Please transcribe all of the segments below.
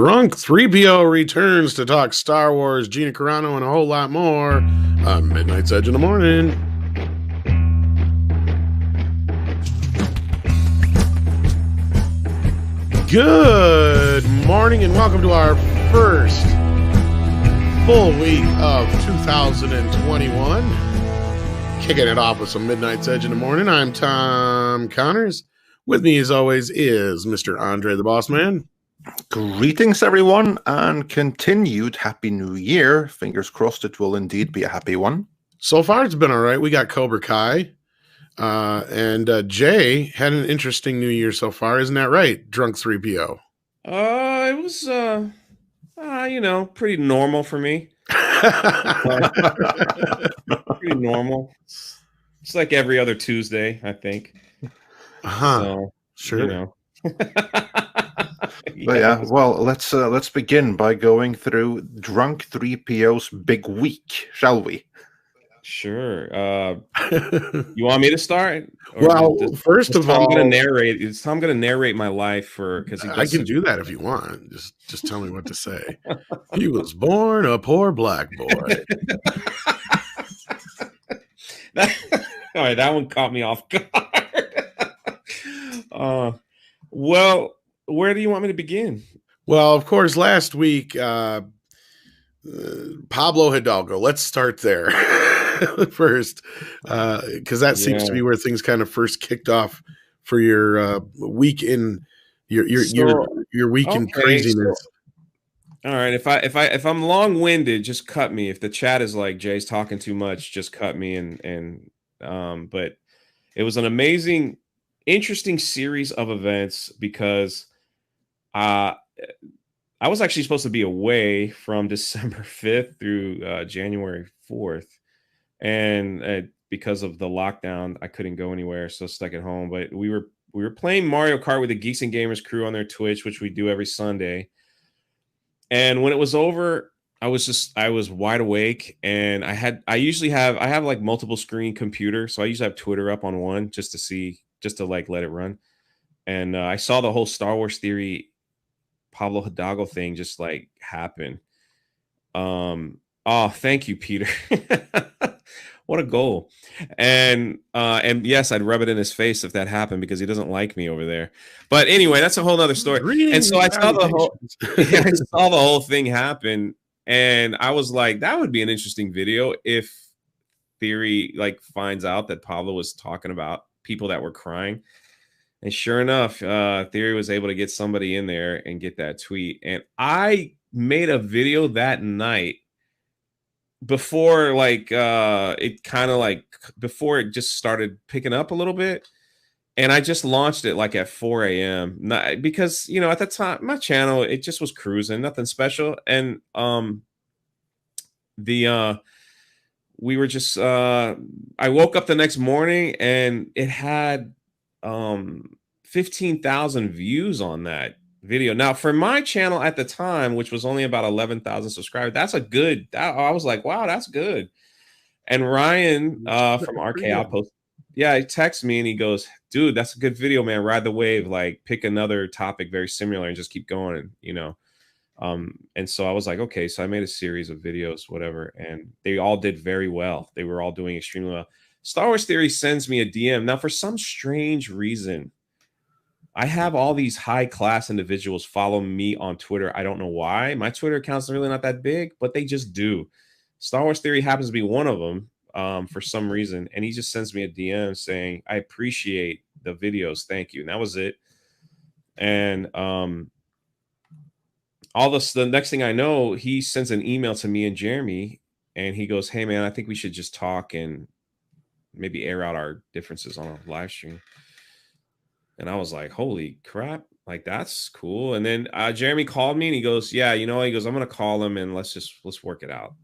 Drunk 3PO returns to talk Star Wars, Gina Carano, and a whole lot more on Midnight's Edge in the Morning. Good morning and welcome to our first full week of 2021. Kicking it off with some Midnight's Edge in the Morning. I'm Tom Connors. With me, as always, is Mr. Andre the Boss Man. Greetings, everyone, and continued Happy New Year. Fingers crossed it will indeed be a happy one. So far, it's been all right. We got Cobra Kai, and Jay had an interesting New Year so far. Isn't that right, Drunk 3PO? It was, pretty normal for me. Pretty normal. It's like every other Tuesday, I think. So, sure. But yeah, well, let's begin by going through Drunk 3PO's big week, shall we? Sure. You want me to start? Well, first of all, I'm going to narrate my life because I can do that if you want. Just tell me what to say. He was born a poor black boy. All right, that one caught me off guard. Well, where do you want me to begin? Well, of course, last week, Pablo Hidalgo. Let's start there first, because that seems to be where things kind of first kicked off for your week in your week in craziness. All right, if I'm long-winded, just cut me. If the chat is like Jay's talking too much, just cut me. But it was an amazing, interesting series of events because I was actually supposed to be away from December 5th through January 4th. And because of the lockdown, I couldn't go anywhere, so stuck at home. But we were playing Mario Kart with the Geeks and Gamers crew on their Twitch, which we do every Sunday. And when it was over, I was wide awake, and I have like multiple screen computer, so I usually have Twitter up on one just to like let it run. And I saw the whole Star Wars Theory Pablo Hidalgo thing just like happen. Thank you, Peter. What a goal. And yes, I'd rub it in his face if that happened because he doesn't like me over there. But anyway, that's a whole nother story. And so I saw the whole thing happen, and I was like, that would be an interesting video if Theory like finds out that Pablo was talking about people that were crying. And sure enough, Theory was able to get somebody in there and get that tweet. And I made a video that night before before it just started picking up a little bit. And I just launched it like at 4 a.m. Because, at the time, my channel, it just was cruising, nothing special. And we were just, I woke up the next morning and it had 15,000 views on that video. Now, for my channel at the time, which was only about 11,000 subscribers, that's a good. I was like, wow, that's good. And Ryan from RK Outpost, he texts me and he goes, dude, that's a good video, man. Ride the wave. Like, pick another topic very similar and just keep going. And so I was like, okay. So I made a series of videos, whatever, and they all did very well. They were all doing extremely well. Star Wars Theory sends me a DM. Now, for some strange reason, I have all these high-class individuals follow me on Twitter. I don't know why. My Twitter account's really not that big, but they just do. Star Wars Theory happens to be one of them for some reason, and he just sends me a DM saying, I appreciate the videos. Thank you. And that was it. And the next thing I know, he sends an email to me and Jeremy, and he goes, hey, man, I think we should just talk and maybe air out our differences on a live stream. And I was like, holy crap, like, that's cool. And then Jeremy called me and he goes, yeah, he goes, I'm going to call him and let's work it out.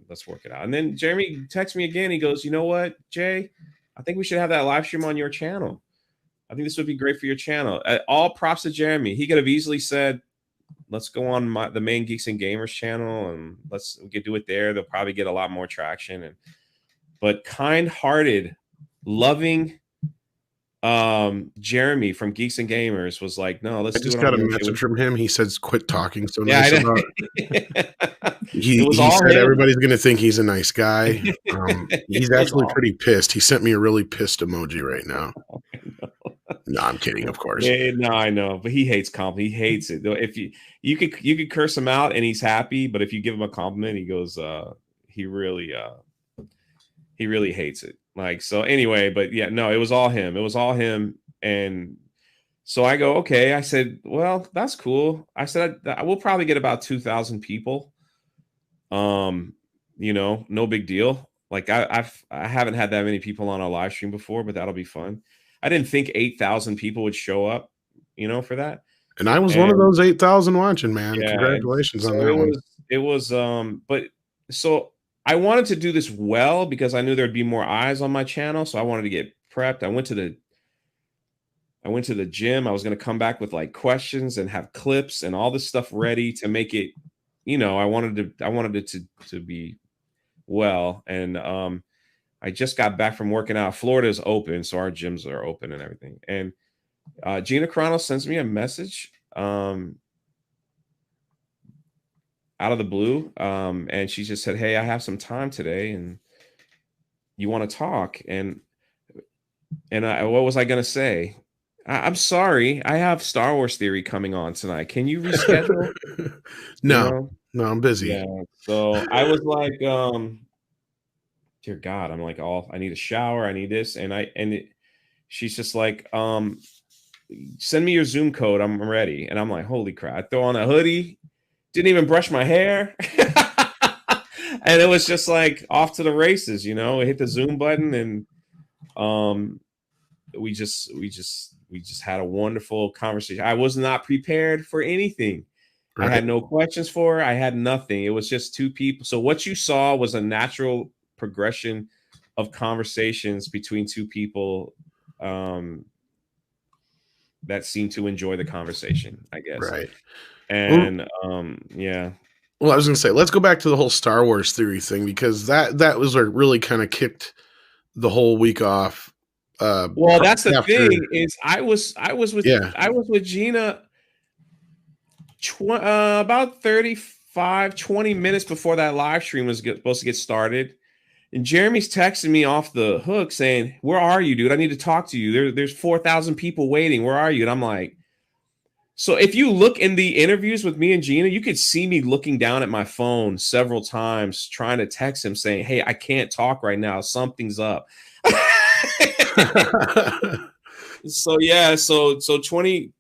Let's work it out. And then Jeremy texts me again. He goes, you know what, Jay, I think we should have that live stream on your channel. I think this would be great for your channel. All props to Jeremy. He could have easily said, let's go on the main Geeks and Gamers channel and we could do it there. They'll probably get a lot more traction. But kind-hearted, loving, Jeremy from Geeks and Gamers was like, no, let's I do just it got on a Monday. message from him. He says, quit talking so Yeah, nice about he said everybody's going to think he's a nice guy. He's actually pretty pissed. He sent me a really pissed emoji right now. No, I'm kidding, of course. Yeah, no, I know, but he hates compliment. He hates it. If you could curse him out and he's happy, but if you give him a compliment, he goes, he really hates it. Like, so anyway, but yeah, no, it was all him. It was all him. And so I go, okay. I said, well, that's cool. I said, I will probably get about 2,000 people. You know, no big deal. Like I haven't had that many people on a live stream before, but that'll be fun. I didn't think 8,000 people would show up, you know, for that. And I was one of those 8,000 watching, man. Yeah, congratulations on that one. It was, but so I wanted to do this well because I knew there'd be more eyes on my channel. So I wanted to get prepped. I went to the gym. I was going to come back with like questions and have clips and all this stuff ready to make it, you know, I wanted it to be well. And, I just got back from working out. Florida is open, so our gyms are open and everything. And Gina Carano sends me a message out of the blue, and she just said, "Hey, I have some time today, and you want to talk?" And what was I gonna say? I'm sorry, I have Star Wars Theory coming on tonight. Can you reschedule? No, I'm busy. Yeah. So I was like, dear God, I'm like, I need a shower, I need this, she's just like, send me your Zoom code, I'm ready. And I'm like, holy crap! I throw on a hoodie, didn't even brush my hair, and it was just like off to the races. You know, I hit the Zoom button, and we just had a wonderful conversation. I was not prepared for anything. Right. I had no questions for her. I had nothing. It was just two people. So what you saw was a natural progression of conversations between two people that seem to enjoy the conversation, I guess. Right. And yeah. Well, I was going to say, let's go back to the whole Star Wars Theory thing, because that was what really kind of kicked the whole week off. Well, that's the thing is I was with Gina about 20 minutes before that live stream was supposed to get started. And Jeremy's texting me off the hook saying, "Where are you, dude? I need to talk to you. There's 4,000 people waiting. Where are you?" And I'm like, so if you look in the interviews with me and Gina, you could see me looking down at my phone several times trying to text him saying, "Hey, I can't talk right now. Something's up." So yeah, so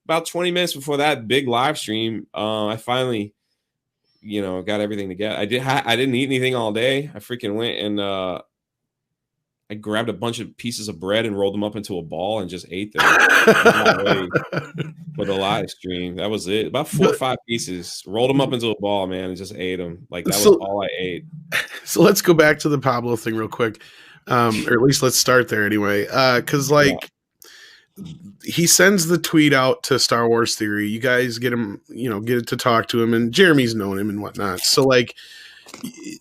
about 20 minutes before that big live stream, I finally, you know, got everything together. I didn't eat anything all day. I freaking went and I grabbed a bunch of pieces of bread and rolled them up into a ball and just ate them. For the live stream. That was it. About 4 or 5 pieces. Rolled them up into a ball, man, and just ate them. Like that was all I ate. So let's go back to the Pablo thing real quick. Or at least let's start there anyway. Because he sends the tweet out to Star Wars Theory. You guys get him, get it to talk to him, and Jeremy's known him and whatnot. So like,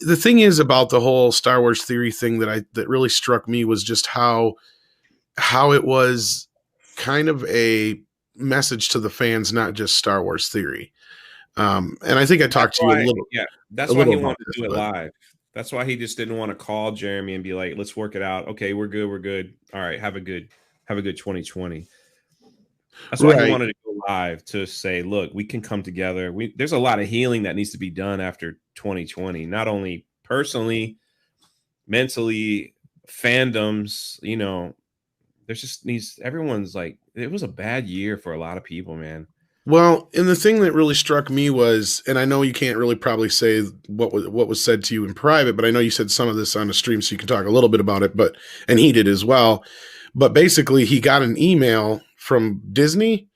the thing is about the whole Star Wars Theory thing that really struck me was just how it was kind of a message to the fans, not just Star Wars Theory. And I think I talked to you a little. Yeah, that's why he wanted to do it live. That's why he just didn't want to call Jeremy and be like, "Let's work it out. Okay, we're good. All right, have a good 2020." That's why he wanted to go live, to say, "Look, we can come together. There's a lot of healing that needs to be done after 2020, not only personally, mentally, fandoms. You know, there's just everyone's like, it was a bad year for a lot of people, man." Well, and the thing that really struck me was, and I know you can't really probably say what was said to you in private, but I know you said some of this on the stream, so you can talk a little bit about it, and he did as well. But basically, he got an email from Disney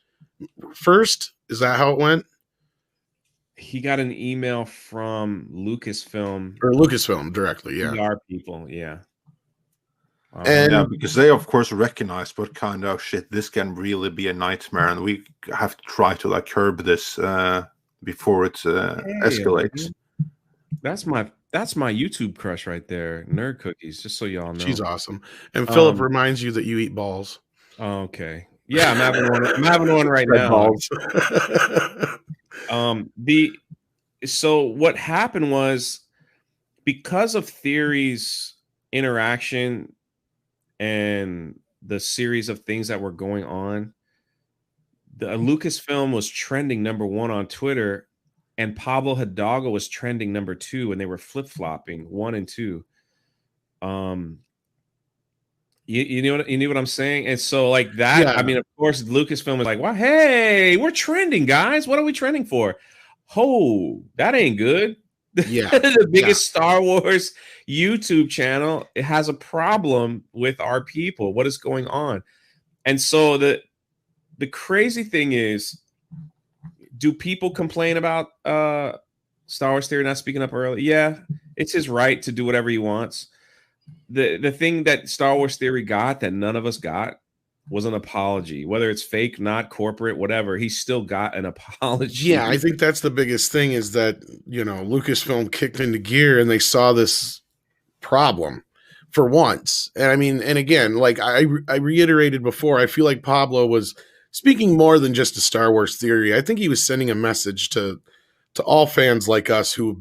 first. Is that how it went? He got an email from Lucasfilm. Or Lucasfilm directly, yeah. PR people, yeah. And yeah, because they of course recognize what kind of shit this can really be a nightmare, and we have to try to like curb this before it escalates. That's my YouTube crush right there, Nerd Cookies. Just so y'all know, she's awesome. And Philip reminds you that you eat balls. Okay. Yeah, I'm having one. I'm having one right now. So what happened was, because of Theory's interaction and the series of things that were going on, the Lucasfilm was trending #1 on Twitter, and Pablo Hidalgo was trending #2, and they were flip-flopping 1 and 2. You know what I'm saying? And so like that, yeah. I mean, of course, Lucasfilm was like, well, hey, we're trending, guys. What are we trending for? Oh, that ain't good. Yeah. The biggest Star Wars YouTube channel, it has a problem with our people. What is going on? And so the crazy thing is, do people complain about Star Wars Theory not speaking up early? Yeah, it's his right to do whatever he wants. The thing that Star Wars Theory got that none of us got was an apology. Whether it's fake, not corporate, whatever, he still got an apology. Yeah, I think that's the biggest thing, is that, you know, Lucasfilm kicked into gear and they saw this problem for once. And I mean, and again, like I reiterated before, I feel like Pablo was speaking more than just a Star Wars Theory. I think he was sending a message to all fans like us who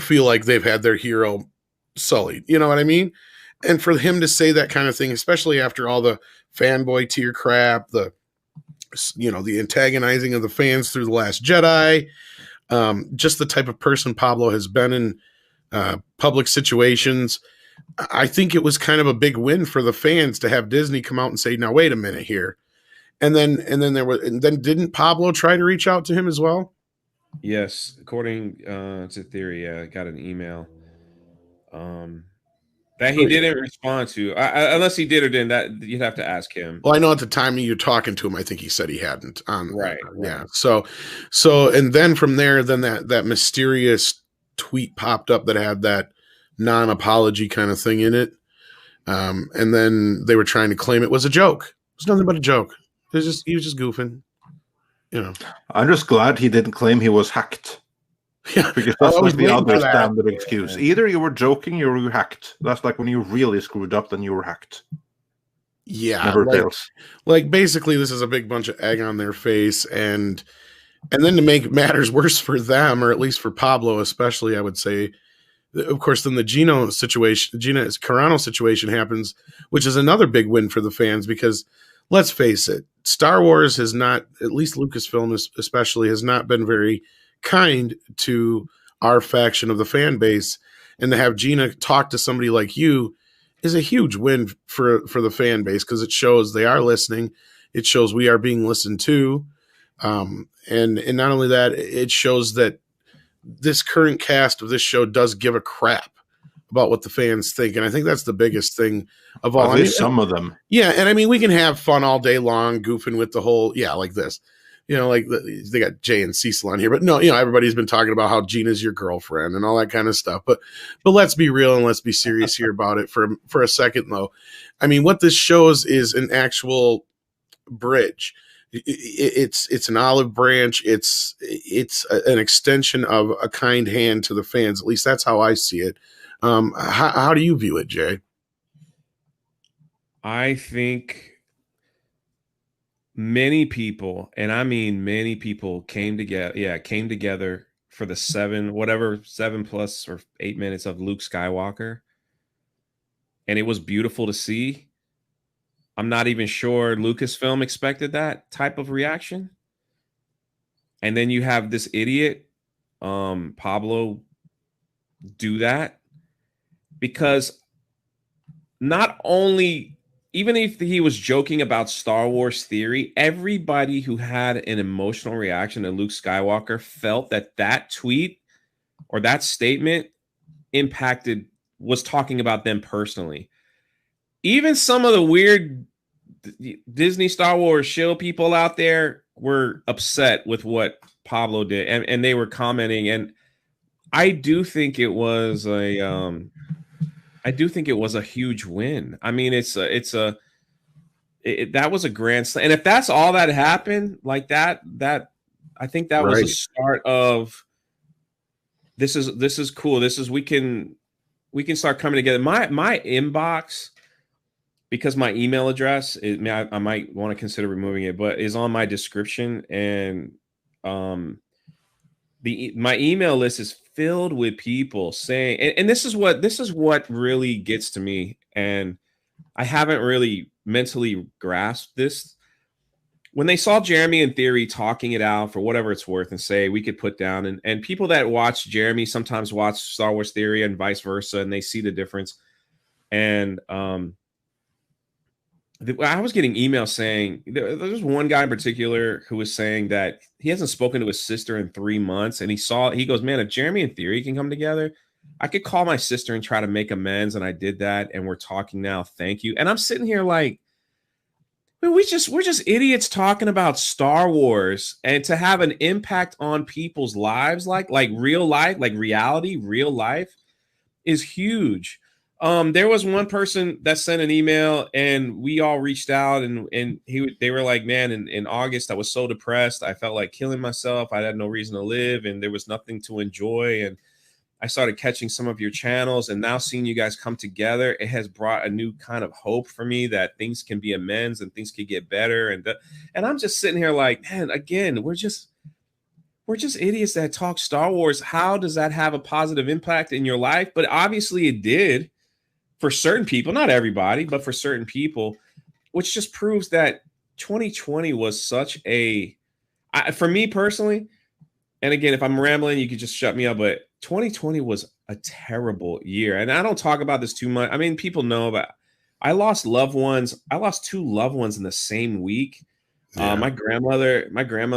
feel like they've had their hero sullied. You know what I mean? And for him to say that kind of thing, especially after all the fanboy tier crap, the antagonizing of the fans through The Last Jedi, just the type of person Pablo has been in public situations, I think it was kind of a big win for the fans to have Disney come out and say, now wait a minute here. And then didn't Pablo try to reach out to him as well? Yes, according to Theory, I got an email that he didn't respond to. Unless he did or didn't, that you'd have to ask him. Well, I know at the time you're talking to him, I think he said he hadn't. Right. Yeah. So, and then from there, then that mysterious tweet popped up that had that non-apology kind of thing in it. And then they were trying to claim it was a joke. It was nothing but a joke. He was just goofing. You know. I'm just glad he didn't claim he was hacked. Yeah, because that's like the other standard excuse. Either you were joking, or you were hacked. That's like when you really screwed up, then you were hacked. Yeah, never fails. Like basically, this is a big bunch of egg on their face, and then to make matters worse for them, or at least for Pablo, especially, I would say, of course, then the Gina Carano situation happens, which is another big win for the fans, because let's face it, Star Wars has not, at least Lucasfilm especially, has not been very kind to our faction of the fan base, and to have Gina talk to somebody like you is a huge win for the fan base, because it shows they are listening. It shows we are being listened to. And not only that, it shows that this current cast of this show does give a crap about what the fans think. And I think that's the biggest thing of all. At least some of them. Yeah. And I mean, we can have fun all day long goofing with the whole, like this. You know, like they got Jay and Cecil on here, but no, everybody's been talking about how Gina's your girlfriend and all that kind of stuff. But let's be real and let's be serious here about it for a second, though. I mean, what this shows is an actual bridge. It's an olive branch. It's an extension of a kind hand to the fans. At least that's how I see it. How do you view it, Jay? I think many people, and I mean many people, came together for the 7 plus or 8 minutes of Luke Skywalker. And it was beautiful to see. I'm not even sure Lucasfilm expected that type of reaction. And then you have this idiot, Pablo, do that, because not only, even if he was joking about Star Wars Theory, everybody who had an emotional reaction to Luke Skywalker felt that tweet or that statement was talking about them personally. Even some of the weird Disney Star Wars show people out there were upset with what Pablo did, and they were commenting. And I do think it was a huge win. I mean, that was a grand slam. And if that's all that happened, like that I think that was a start of this is cool. We can start coming together. My inbox because my email address, I might want to consider removing it, but is on my description, and my email list is filled with people saying, and this is what really gets to me, and I haven't really mentally grasped this. When they saw Jeremy and Theory talking it out for whatever it's worth and say we could put down, and people that watch Jeremy sometimes watch Star Wars Theory and vice versa, and they see the difference. And I was getting emails saying, there's one guy in particular who was saying that he hasn't spoken to his sister in 3 months. And he goes, man, if Jeremy and Theory can come together, I could call my sister and try to make amends. And I did that. And we're talking now. Thank you. And I'm sitting here like, man, we're just idiots talking about Star Wars, and to have an impact on people's lives, like real life, like reality, real life is huge. There was one person that sent an email, and we all reached out, and they were like, man, in August, I was so depressed. I felt like killing myself. I had no reason to live, and there was nothing to enjoy. And I started catching some of your channels, and now seeing you guys come together, it has brought a new kind of hope for me that things can be amends and things can get better. And I'm just sitting here like, man, again, we're just idiots that talk Star Wars. How does that have a positive impact in your life? But obviously it did for certain people, not everybody, but for certain people, which just proves that 2020 was such for me personally, and again, if I'm rambling, you could just shut me up, but 2020 was a terrible year. And I don't talk about this too much. I mean, people know, but I lost loved ones. I lost 2 loved ones in the same week. Yeah. My grandmother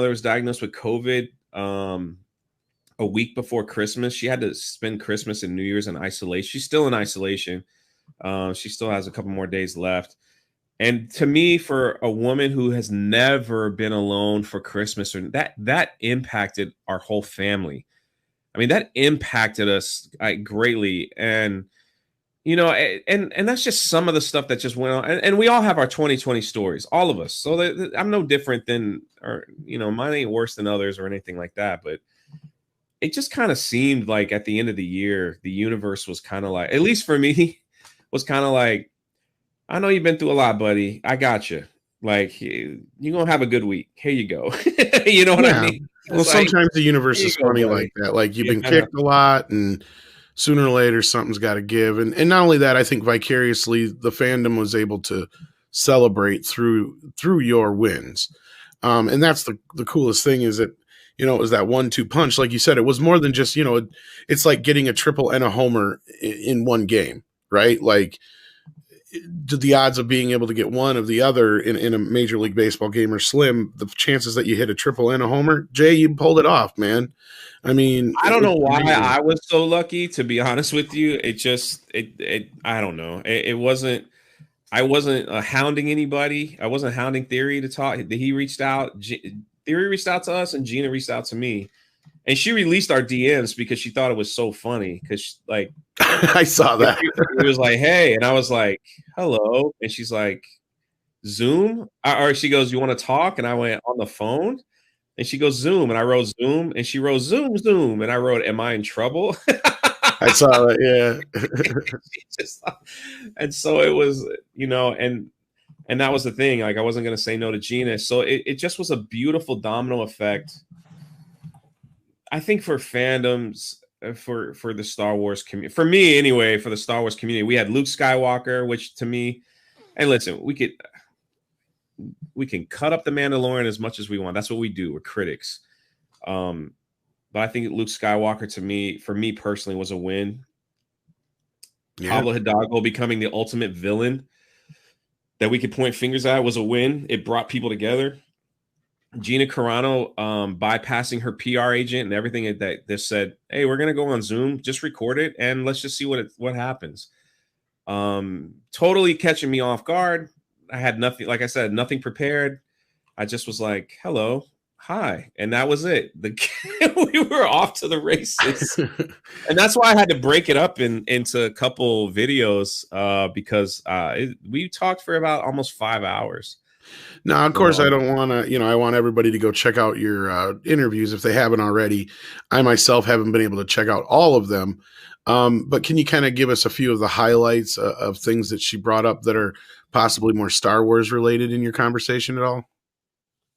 was diagnosed with COVID a week before Christmas. She had to spend Christmas and New Year's in isolation. She's still in isolation. She still has a couple more days left. And to me, for a woman who has never been alone for Christmas, or that impacted our whole family. I mean, that impacted us greatly. And, you know, and that's just some of the stuff that just went on. And we all have our 2020 stories, all of us. So I'm no different than, or, you know, mine ain't worse than others or anything like that. But it just kind of seemed like at the end of the year, the universe was kind of like, at least for me, was kind of like, I know you've been through a lot, buddy. I got you. Like, you're going to have a good week. Here you go. You know what I mean? Well, sometimes the universe is funny like that. Like, you've been kicked a lot, and sooner or later something's got to give. And not only that, I think vicariously the fandom was able to celebrate through your wins. And that's the coolest thing, is that, you know, it was that 1-2 punch. Like you said, it was more than just, you know, it's like getting a triple and a homer in one game, right? Like, the odds of being able to get one of the other in a Major League Baseball game are slim. The chances that you hit a triple and a homer, Jay, you pulled it off, man. I mean, I don't know why I was so lucky, to be honest with you. I don't know. I wasn't hounding anybody. I wasn't hounding Theory to talk. He reached out. Theory reached out to us, and Gina reached out to me. And she released our DMs because she thought it was so funny. Because, like, I saw that. It was like, hey. And I was like, hello. And she's like, Zoom? Or she goes, you want to talk? And I went, on the phone? And she goes, Zoom. And I wrote Zoom. And she wrote Zoom. And I wrote, am I in trouble? I saw that, yeah. And so it was, you know, and that was the thing. Like, I wasn't going to say no to Gina. So it just was a beautiful domino effect. I think for fandoms, for the Star Wars community, for me anyway, for the Star Wars community, we had Luke Skywalker, which to me, and listen, we can cut up the Mandalorian as much as we want. That's what we do. We're critics. But I think Luke Skywalker, for me personally, was a win. Yeah. Pablo Hidalgo becoming the ultimate villain that we could point fingers at was a win. It brought people together. Gina Carano bypassing her PR agent and everything that they said, hey, we're going to go on Zoom, just record it, and let's just see what happens. Totally catching me off guard. I had nothing, like I said, nothing prepared. I just was like, hello, hi. And that was it. We were off to the races. And that's why I had to break it up into a couple videos because we talked for about almost 5 hours. Now, of course, I don't want to, you know, I want everybody to go check out your interviews if they haven't already. I myself haven't been able to check out all of them. But can you kind of give us a few of the highlights of things that she brought up that are possibly more Star Wars related in your conversation at all?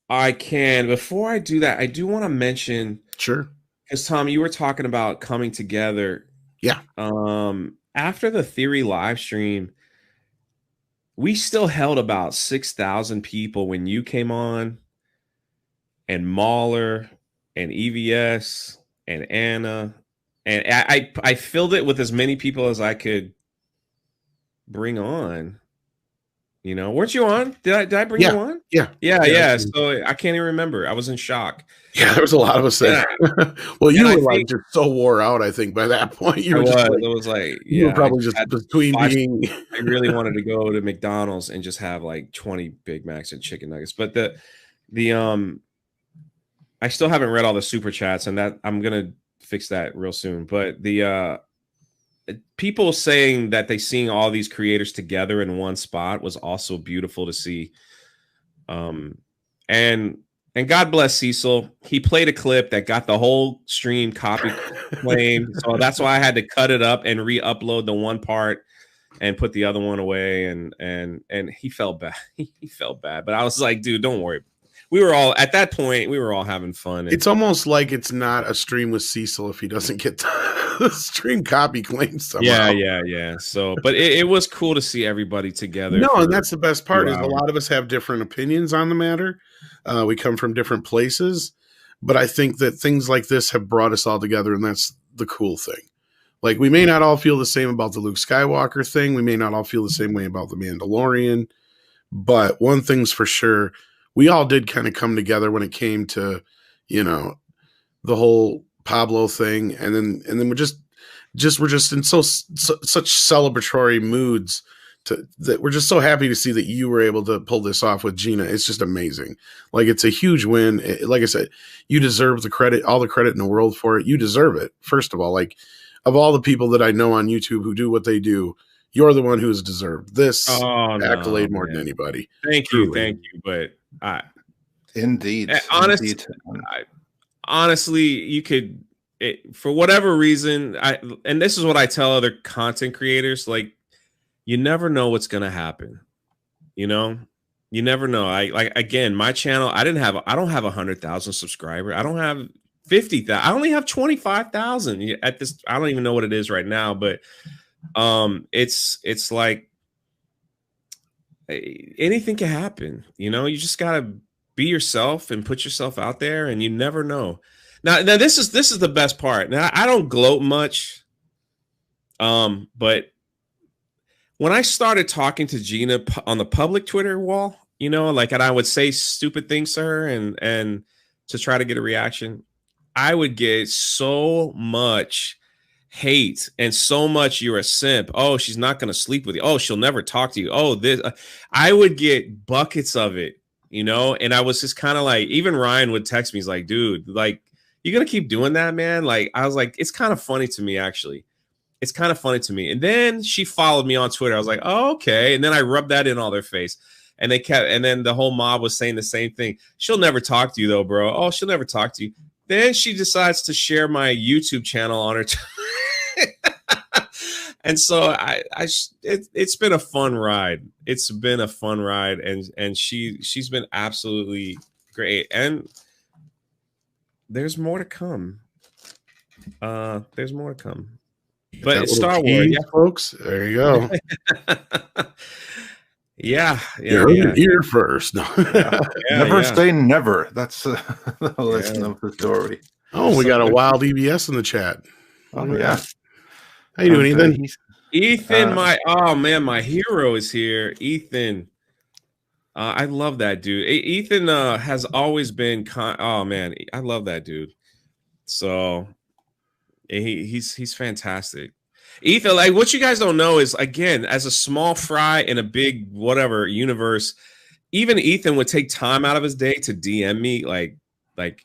I can. Before I do that, I do want to mention. Sure. Because Tom, you were talking about coming together. Yeah. After the Theory live stream, we still held about 6,000 people when you came on, and Mahler, and EVS, and Anna, and I filled it with as many people as I could bring on. You know, weren't you on? Did I bring you on? Yeah. So I can't even remember. I was in shock. Yeah, there was a lot of us there. Well, you were like just so wore out. I think by that point you were you were probably just between being. I really wanted to go to McDonald's and just have like 20 Big Macs and chicken nuggets, but I still haven't read all the super chats, and that I'm gonna fix that real soon. But the people saying that they seeing all these creators together in one spot was also beautiful to see. And God bless Cecil. He played a clip that got the whole stream copy claimed. So that's why I had to cut it up and re-upload the one part and put the other one away. And he felt bad. He felt bad. But I was like, dude, don't worry. We were all at that point, we were all having fun. It's almost like it's not a stream with Cecil if he doesn't get the stream copy claimed somehow. Yeah. So, but it was cool to see everybody together. No, and that's the best part is a lot of us have different opinions on the matter. We come from different places, but I think that things like this have brought us all together, and that's the cool thing. Like, we may not all feel the same about the Luke Skywalker thing. We may not all feel the same way about the Mandalorian, but one thing's for sure. We all did kind of come together when it came to, the whole Pablo thing. And then we're just in such celebratory moods that we're just so happy to see that you were able to pull this off with Gina. It's just amazing. Like, it's a huge win. Like I said, you deserve the credit, all the credit in the world for it. You deserve it. First of all, like, of all the people that I know on YouTube who do what they do, you're the one who has deserved this accolade more than anybody. Thank you. But indeed, honestly, you could, for whatever reason, and this is what I tell other content creators, like, you never know what's going to happen. You never know. Again, my channel, I don't have 100,000 subscribers. I don't have 50,000. I only have 25,000 at this. I don't even know what it is right now, but it's like anything can happen. You just got to be yourself and put yourself out there, and you never know. Now this is the best part. Now, I don't gloat much, but when I started talking to Gina on the public Twitter wall, and I would say stupid things to her and to try to get a reaction, I would get so much hate and so much "you're a simp." Oh, she's not going to sleep with you. Oh, she'll never talk to you. Oh, this. I would get buckets of it, and I was just kind of like, even Ryan would text me. He's like, dude, like, you going to keep doing that, man? Like, I was like, it's kind of funny to me, actually. It's kind of funny to me. And then she followed me on Twitter. I was like, oh, okay. And then I rubbed that in all their face. And then the whole mob was saying the same thing. She'll never talk to you, though, bro. Oh, she'll never talk to you. Then she decides to share my YouTube channel on her. And so it's been a fun ride. It's been a fun ride. And she's been absolutely great. And there's more to come. There's more to come. But it's Star Wars, folks. There you go. Yeah. You're here first. Never say never. That's the lesson of the story. Oh, we got a wild EBS in the chat. Oh yeah. How you doing, Ethan? Ethan, my hero is here. Ethan, I love that dude. Ethan has always been. Oh man, I love that dude. So. He's fantastic. Ethan, like, what you guys don't know is, again, as a small fry in a big whatever universe, even Ethan would take time out of his day to DM me like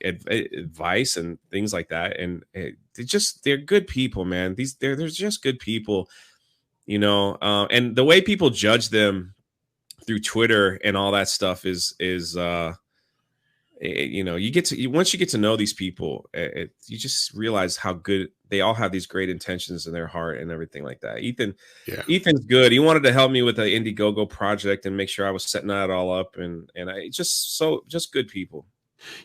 advice and things like that. And they're good people, man. They're just good people, and the way people judge them through Twitter and all that stuff is you know, once you get to know these people, you just realize how good they all have, these great intentions in their heart and everything like that. Ethan's good. He wanted to help me with the Indiegogo project and make sure I was setting that all up, and I just good people.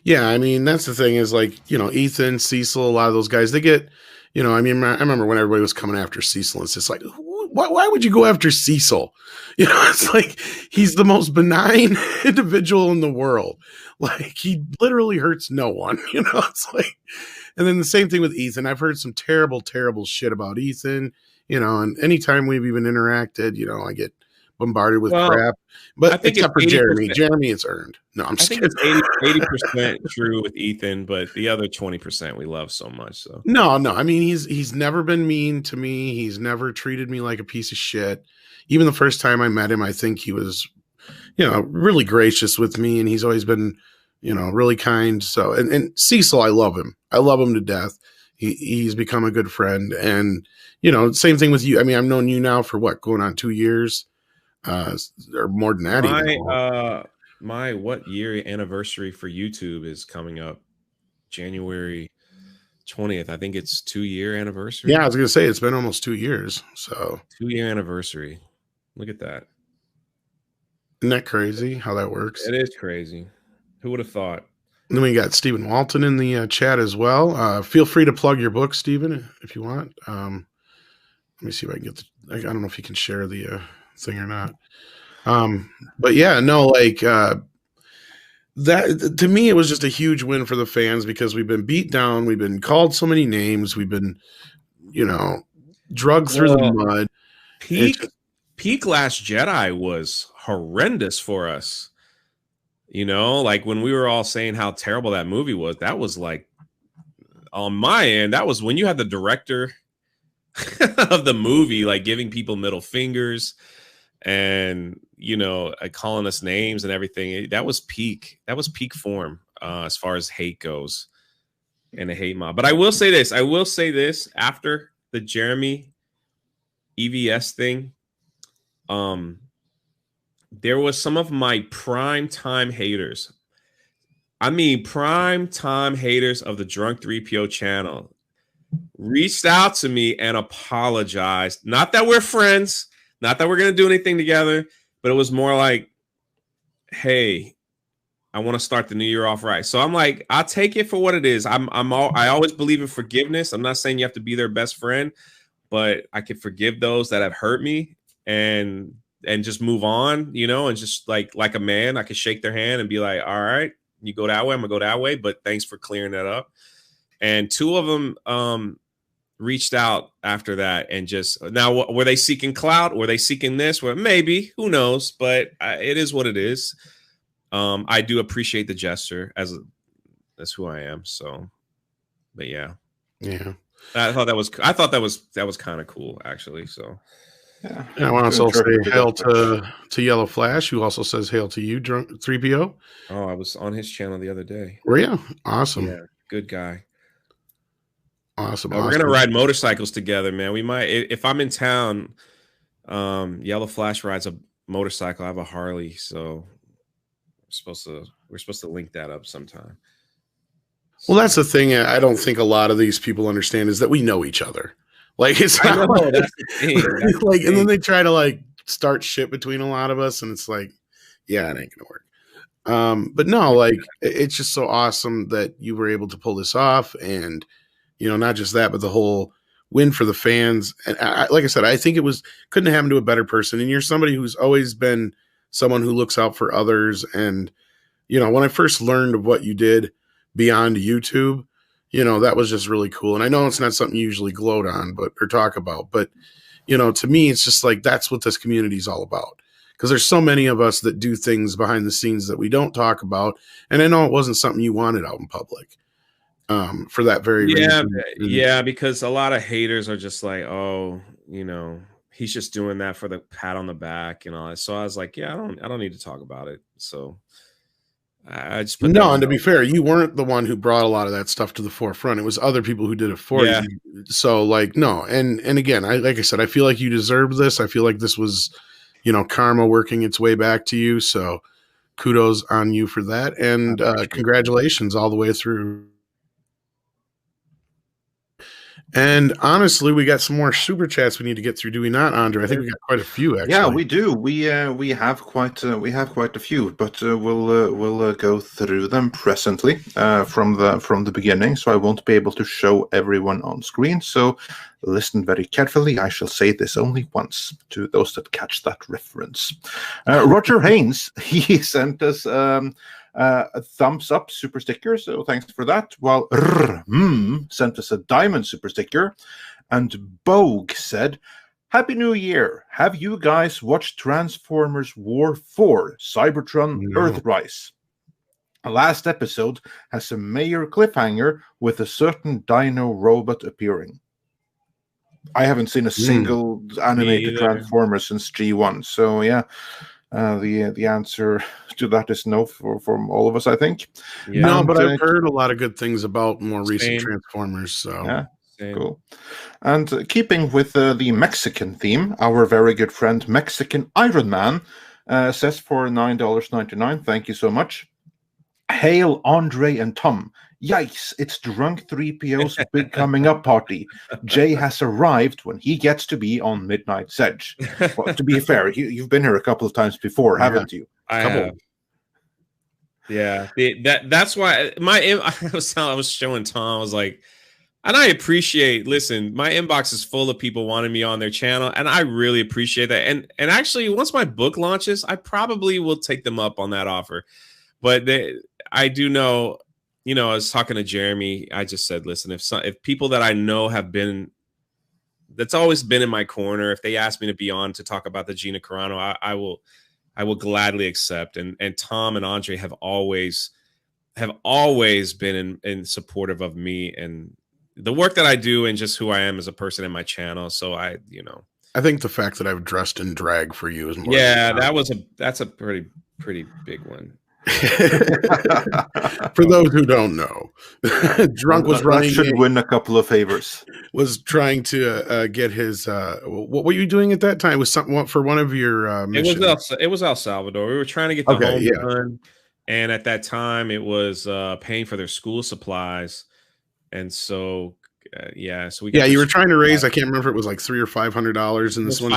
Yeah, I mean, that's the thing is, like, you know, Ethan, Cecil, a lot of those guys, they get, you know, I mean, I remember when everybody was coming after Cecil, it's just like, why would you go after Cecil? You know, it's like, he's the most benign individual in the world. Like, he literally hurts no one, you know, it's like, and then the same thing with Ethan. I've heard some terrible, terrible shit about Ethan, you know, and anytime we've even interacted, you know, I get bombarded with crap. But I think except for Jeremy. Jeremy is earned. No, I'm just kidding. It's 80% true with Ethan, but the other 20% we love so much. So no. I mean, he's never been mean to me. He's never treated me like a piece of shit. Even the first time I met him, I think he was, you know, really gracious with me, and he's always been, you know, really kind. So and Cecil, I love him. I love him to death. He's become a good friend. And, you know, same thing with you. I mean, I've known you now for what, going on 2 years? Or more than that. My what year anniversary for YouTube is coming up January 20th. I think it's 2-year anniversary. Yeah, I was gonna say it's been almost 2 years. So 2-year anniversary. Look at that. Isn't that crazy how that works? It is crazy. Who would have thought? And then we got Stephen Walton in the chat as well. Feel free to plug your book, Stephen, if you want. Let me see if I can get I don't know if you can share the thing or not. But yeah, no, like that to me, it was just a huge win for the fans because we've been beat down. We've been called so many names. We've been, you know, drugged through the mud. Peak Last Jedi was horrendous for us. You know, like when we were all saying how terrible that movie was, that was like on my end, that was when you had the director of the movie, like giving people middle fingers and, you know, calling us names and everything. That was peak form as far as hate goes and a hate mob. But I will say this after the Jeremy EVS thing, there was some of my prime time haters. I mean, prime time haters of the Drunk 3PO channel reached out to me and apologized. Not that we're friends, not that we're going to do anything together, but it was more like, hey, I want to start the new year off right. So I'm like, I'll take it for what it is. I always believe in forgiveness. I'm not saying you have to be their best friend, but I can forgive those that have hurt me and just move on, you know, and just like a man, I could shake their hand and be like, all right, you go that way, I'm gonna go that way, but thanks for clearing that up. And two of them reached out after that and just, now were they seeking clout? Were they seeking this? Well, maybe, who knows, but it is what it is. I do appreciate the gesture that's who I am. So, but yeah. I thought that was kind of cool, actually. So, yeah. And I want to also say hail to Yellow Flash, who also says hail to you, Drunk 3PO. Oh, I was on his channel the other day. Were you? Awesome. Yeah, good guy. Awesome. We're gonna ride motorcycles together, man. We might, if I'm in town. Yellow Flash rides a motorcycle. I have a Harley, so we're supposed to link that up sometime. Well, that's the thing. I don't think a lot of these people understand is that we know each other. Like it's not like, that's the thing. Like, and then they try to like start shit between a lot of us, and it's like, yeah, it ain't gonna work. But no, like it's just so awesome that you were able to pull this off, and you know, not just that, but the whole win for the fans. And like I said, I think couldn't happen to a better person. And you're somebody who's always been someone who looks out for others. And you know, when I first learned of what you did beyond YouTube, you know, that was just really cool. And I know it's not something you usually gloat on, or talk about, but you know, to me, it's just like, that's what this community is all about. Because there's so many of us that do things behind the scenes that we don't talk about. And I know it wasn't something you wanted out in public for that very reason. Yeah, because a lot of haters are just like, oh, you know, he's just doing that for the pat on the back and all that. So I was like, yeah, I don't need to talk about it. So I just put and to be fair, you weren't the one who brought a lot of that stuff to the forefront. It was other people who did it for you. So like, no. And again, like I said, I feel like you deserve this. I feel like this was, you know, karma working its way back to you. So, kudos on you for that. And congratulations all the way through. And honestly, we got some more super chats we need to get through, do we not, Andre? I think we got quite a few, actually. Yeah, we do. We have quite a few, but we'll go through them presently from the beginning. So I won't be able to show everyone on screen. So listen very carefully. I shall say this only once to those that catch that reference. Roger Haynes, he sent us a thumbs up super sticker, so thanks for that. While sent us a diamond super sticker, and Bogue said, "Happy New Year! Have you guys watched Transformers War 4 Cybertron Earthrise? The last episode has a major cliffhanger with a certain dino robot appearing." I haven't seen a single animated Transformer since G1, so yeah. The answer to that is no from all of us, I think. Yeah. No, but I've heard a lot of good things about more recent Transformers. So yeah, cool. And keeping with the Mexican theme, our very good friend Mexican Iron Man says for $9.99, thank you so much. Hail Andre and Tom. Yikes, it's Drunk 3PO's big coming up party. Jay has arrived when he gets to be on Midnight's Edge. Well, to be fair, you've been here a couple of times before, haven't you? I have. Yeah, that's why I was showing Tom, I was like, and I appreciate, listen, my inbox is full of people wanting me on their channel, and I really appreciate that. And actually, once my book launches, I probably will take them up on that offer. But I do know, I was talking to Jeremy. I just said, listen, if people that I know that's always been in my corner, if they ask me to be on to talk about the Gina Carano, I will gladly accept. And Tom and Andre have always been in supportive of me and the work that I do and just who I am as a person in my channel. So I think the fact that I've dressed in drag for you is more. Yeah, that's a pretty big one. For those who don't know, Drunk was running. Should win a couple of favors. Was trying to get his. What were you doing at that time? It was something for one of your missions. It was El Salvador. We were trying to get the home done, and at that time, it was paying for their school supplies, and so. So we got you were trying to raise. I can't remember if it was like $300 or $500 in this one.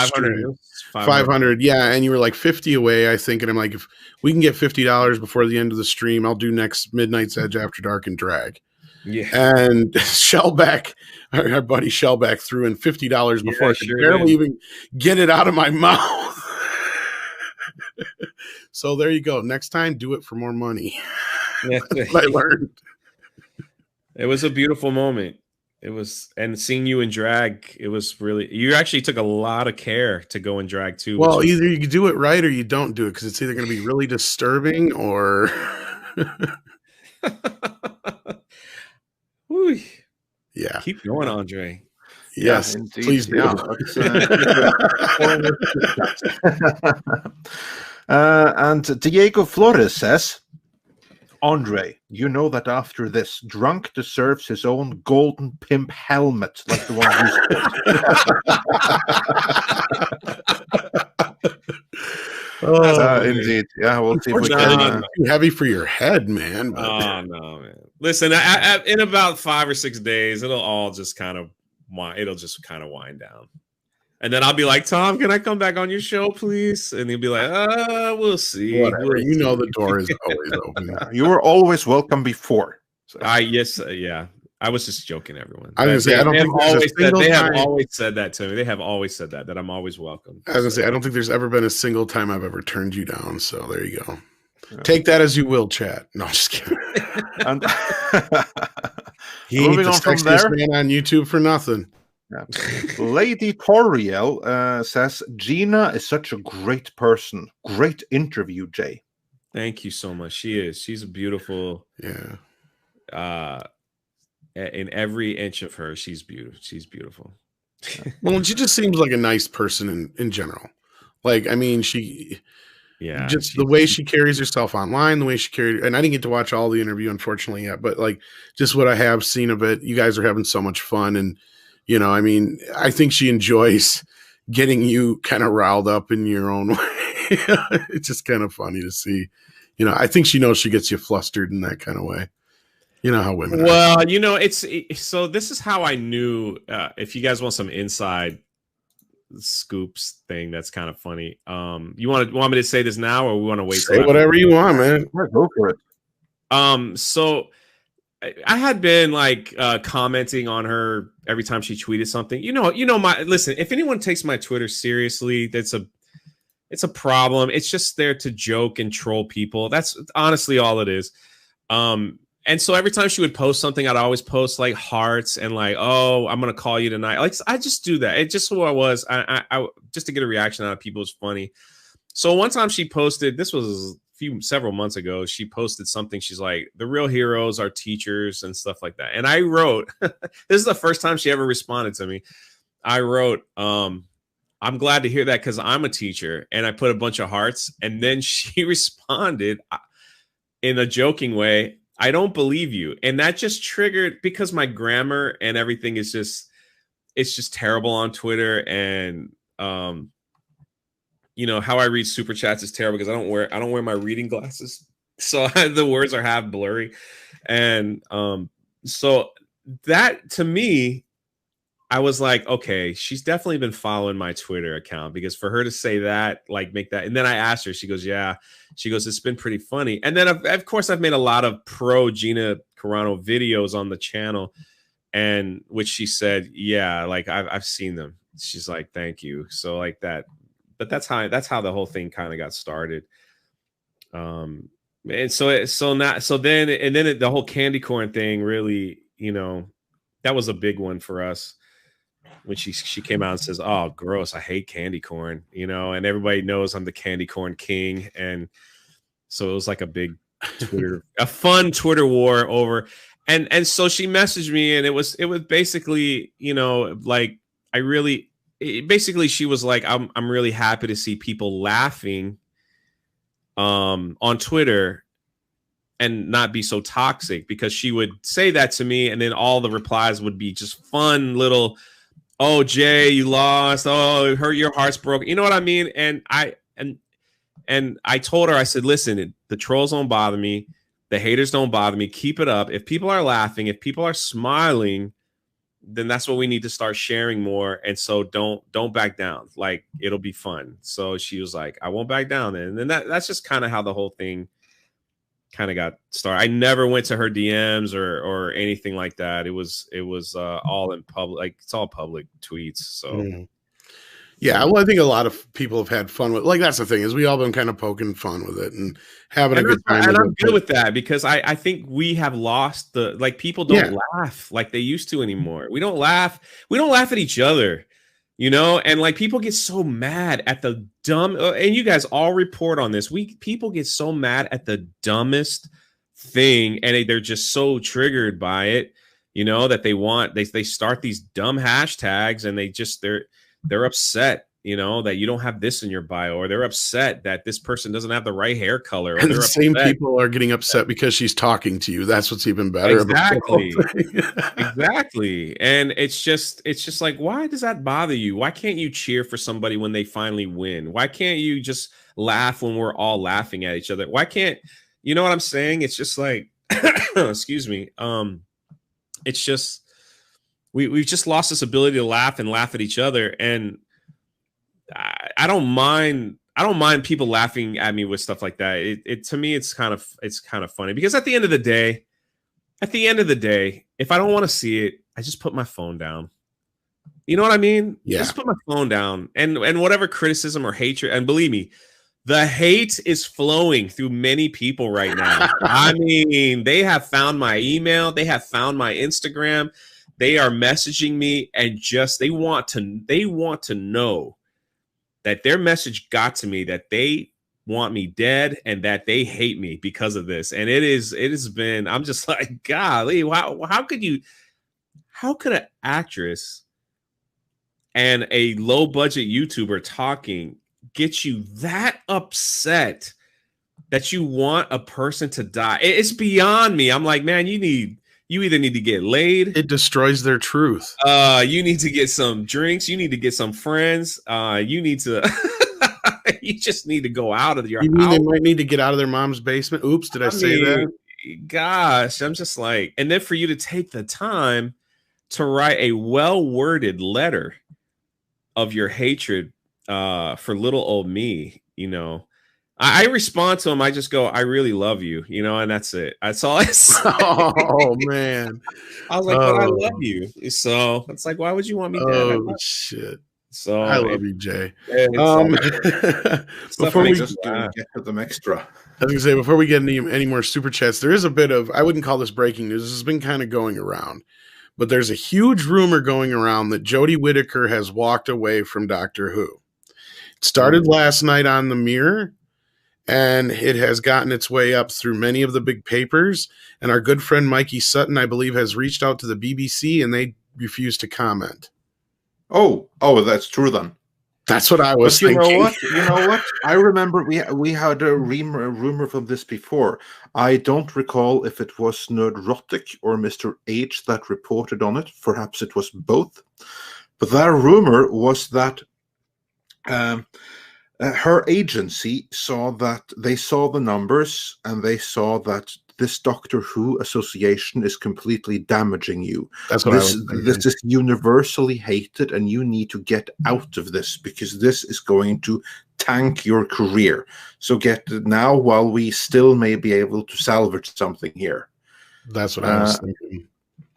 500, yeah, and you were like 50 away, I think. And I'm like, if we can get $50 before the end of the stream, I'll do next Midnight's Edge After Dark and drag. Yeah, and Shellback, our buddy Shellback, threw in $50 before I could barely even get it out of my mouth. So there you go. Next time, do it for more money. Yeah, I learned. It was a beautiful moment. It was, and seeing you in drag, it was really, you actually took a lot of care to go in drag too. Well, either you do it right or you don't do it, because it's either going to be really disturbing or. Yeah. Keep going, Andre. Yes, please do. And Diego Flores says, Andre, you know that after this, Drunk deserves his own golden pimp helmet like the one you sported. Indeed. Yeah, we'll see if we can. Too heavy for your head, man. Oh, no, man. Listen, in about 5 or 6 days, it'll all just kind of wind down. And then I'll be like, Tom, can I come back on your show, please? And he'll be like, we'll see. Whatever. You know the door is always open. You were always welcome before. So. Yeah. I was just joking, everyone. I was going to say, they have always said that to me. They have always said that I'm always welcome. I was going to say, I don't think there's ever been a single time I've ever turned you down. So there you go. Yeah. Take that as you will, chat. No, I'm just kidding. And he ain't the sexiest man on YouTube for nothing. Yeah. Lady Toriel says, Gina is such a great person. Great interview, Jay. Thank you so much. She is. She's a beautiful. Yeah. In every inch of her, she's beautiful. She's beautiful. Well, she just seems like a nice person in general. Like, I mean, the way she carries herself online, the way she carried, and I didn't get to watch all the interview, unfortunately, yet, but like just what I have seen of it, you guys are having so much fun. And, I mean, I think she enjoys getting you kind of riled up in your own way. It's just kind of funny to see, You know, I think she knows she gets you flustered in that kind of way. You know how women are. You know, so this is how I knew, if you guys want some inside scoops thing that's kind of funny. You want me to say this now, or we want to wait? Say whatever you want, man. Go for it. So I had been like commenting on her every time she tweeted something. You know, listen, if anyone takes my Twitter seriously, it's a problem. It's just there to joke and troll people. That's honestly all it is. And so every time she would post something, I'd always post like hearts and like, oh, I'm going to call you tonight. Like, I just do that. It's just who I was. I just to get a reaction out of people is funny. So one time she posted, this was several months ago, she posted something. She's like, the real heroes are teachers and stuff like that. And I wrote, this is the first time she ever responded to me. I wrote, I'm glad to hear that because I'm a teacher. And I put a bunch of hearts. And then she responded in a joking way, I don't believe you. And that just triggered, because my grammar and everything is just, it's just terrible on Twitter. And, you know, how I read super chats is terrible because I don't wear my reading glasses. So the words are half blurry. And so that, to me, I was like, okay, she's definitely been following my Twitter account, because for her to say that, like, make that. And then I asked her, she goes, yeah, she goes, it's been pretty funny. And then of course I've made a lot of pro Gina Carano videos on the channel, and which she said, yeah, like I've seen them. She's like, thank you. So like that, but that's how the whole thing kind of got started. And so then the whole candy corn thing really, you know, that was a big one for us. When she came out and says, oh, gross, I hate candy corn, you know, and everybody knows I'm the candy corn king. And so it was like a big a fun Twitter war over. And so she messaged me, and it was basically, you know, like, basically she was like, I'm really happy to see people laughing on Twitter and not be so toxic, because she would say that to me, and then all the replies would be just fun little, oh, Jay, you lost. Oh, hurt, your heart's broken. You know what I mean? And I told her, I said, listen, the trolls don't bother me. The haters don't bother me. Keep it up. If people are laughing, if people are smiling, then that's what we need to start sharing more. And so don't back down. Like, it'll be fun. So she was like, I won't back down. And then that's just kind of how the whole thing kind of got started. I never went to her DMs or anything like that. It was all in public, like, it's all public tweets. So yeah, well, I think a lot of people have had fun with, like, that's the thing, is we all been kind of poking fun with it and having a good time. And I'm good with that, because I think we have lost people don't laugh like they used to anymore. We don't laugh at each other, you know, and like, people get so mad at the dumb, and you guys all report on this. People get so mad at the dumbest thing, and they're just so triggered by it, you know, that they start these dumb hashtags, and they're upset, you know, that you don't have this in your bio, or they're upset that this person doesn't have the right hair color. Or and the same people are getting upset because she's talking to you. That's what's even better. Exactly. Exactly. And it's just like, why does that bother you? Why can't you cheer for somebody when they finally win? Why can't you just laugh when we're all laughing at each other? Why can't, you know what I'm saying? It's just like, excuse me. It's just, we've just lost this ability to laugh and laugh at each other. And I don't mind people laughing at me with stuff like that. It to me, it's kind of funny, because at the end of the day, if I don't want to see it, I just put my phone down. You know what I mean? Yeah. Just put my phone down, and whatever criticism or hatred, and believe me, the hate is flowing through many people right now. I mean, they have found my email, they have found my Instagram, they are messaging me, and just they want to know that their message got to me, that they want me dead and that they hate me because of this. And it has been, I'm just like, golly, how could an actress and a low budget YouTuber talking get you that upset that you want a person to die? It's beyond me. I'm like, man, you either need to get laid. It destroys their truth. You need to get some drinks. You need to get some friends. You need to. You just need to go out of your You mean house. they might need to get out of their mom's basement? Oops, did I say that? Gosh, I'm just like, and then for you to take the time to write a well-worded letter of your hatred for little old me, you know. I respond to him. I just go, I really love you, you know, and that's it. That's all I say. Oh man. I was like, but I love you. So it's like, why would you want me dead? Oh shit. So I love you, Jay. Before we just get to them extra. I was gonna say, before we get any more super chats, there is a bit of, I wouldn't call this breaking news. This has been kind of going around, but there's a huge rumor going around that Jodie Whittaker has walked away from Doctor Who. It started last night on the Mirror, and it has gotten its way up through many of the big papers. And our good friend Mikey Sutton, I believe, has reached out to the BBC, and they refuse to comment. Oh, that's true then. That's what I was thinking. You know what? I remember we had a rumor from this before. I don't recall if it was Nerdrotic or Mr. H that reported on it. Perhaps it was both. But that rumor was that her agency saw the numbers, and they saw that this Doctor Who association is completely damaging you. That's what this is universally hated, and you need to get out of this because this is going to tank your career. So get it now while we still may be able to salvage something here. That's what I was thinking.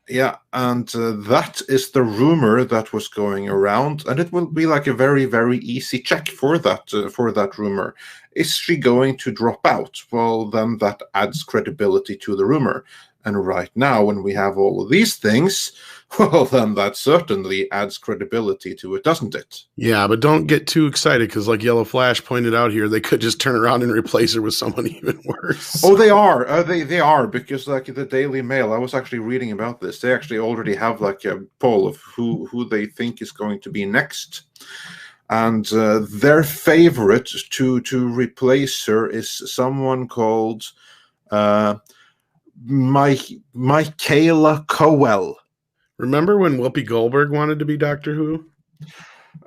Yeah, and that is the rumor that was going around, and it will be like a very, very easy check for that rumor. Is she going to drop out? Well, then that adds credibility to the rumor. And right now, when we have all of these things, well, then that certainly adds credibility to it, doesn't it? Yeah, but don't get too excited, because like Yellow Flash pointed out here, they could just turn around and replace her with someone even worse. Oh, they are. They are, because like the Daily Mail, I was actually reading about this. They actually already have like a poll of who they think is going to be next. And their favorite to replace her is someone called Michaela Coel. Remember when Whoopi Goldberg wanted to be Doctor Who?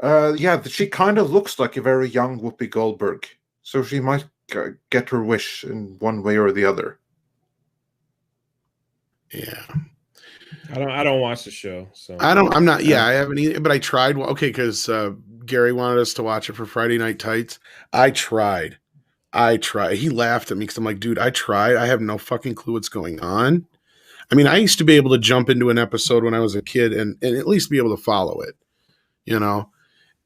Yeah, she kind of looks like a very young Whoopi Goldberg. So she might get her wish in one way or the other. Yeah. I don't watch the show. So I haven't either, but I tried. Okay, because Gary wanted us to watch it for Friday Night Tights. I tried. He laughed at me because I'm like, dude, I tried. I have no fucking clue what's going on. I mean, I used to be able to jump into an episode when I was a kid and at least be able to follow it, you know?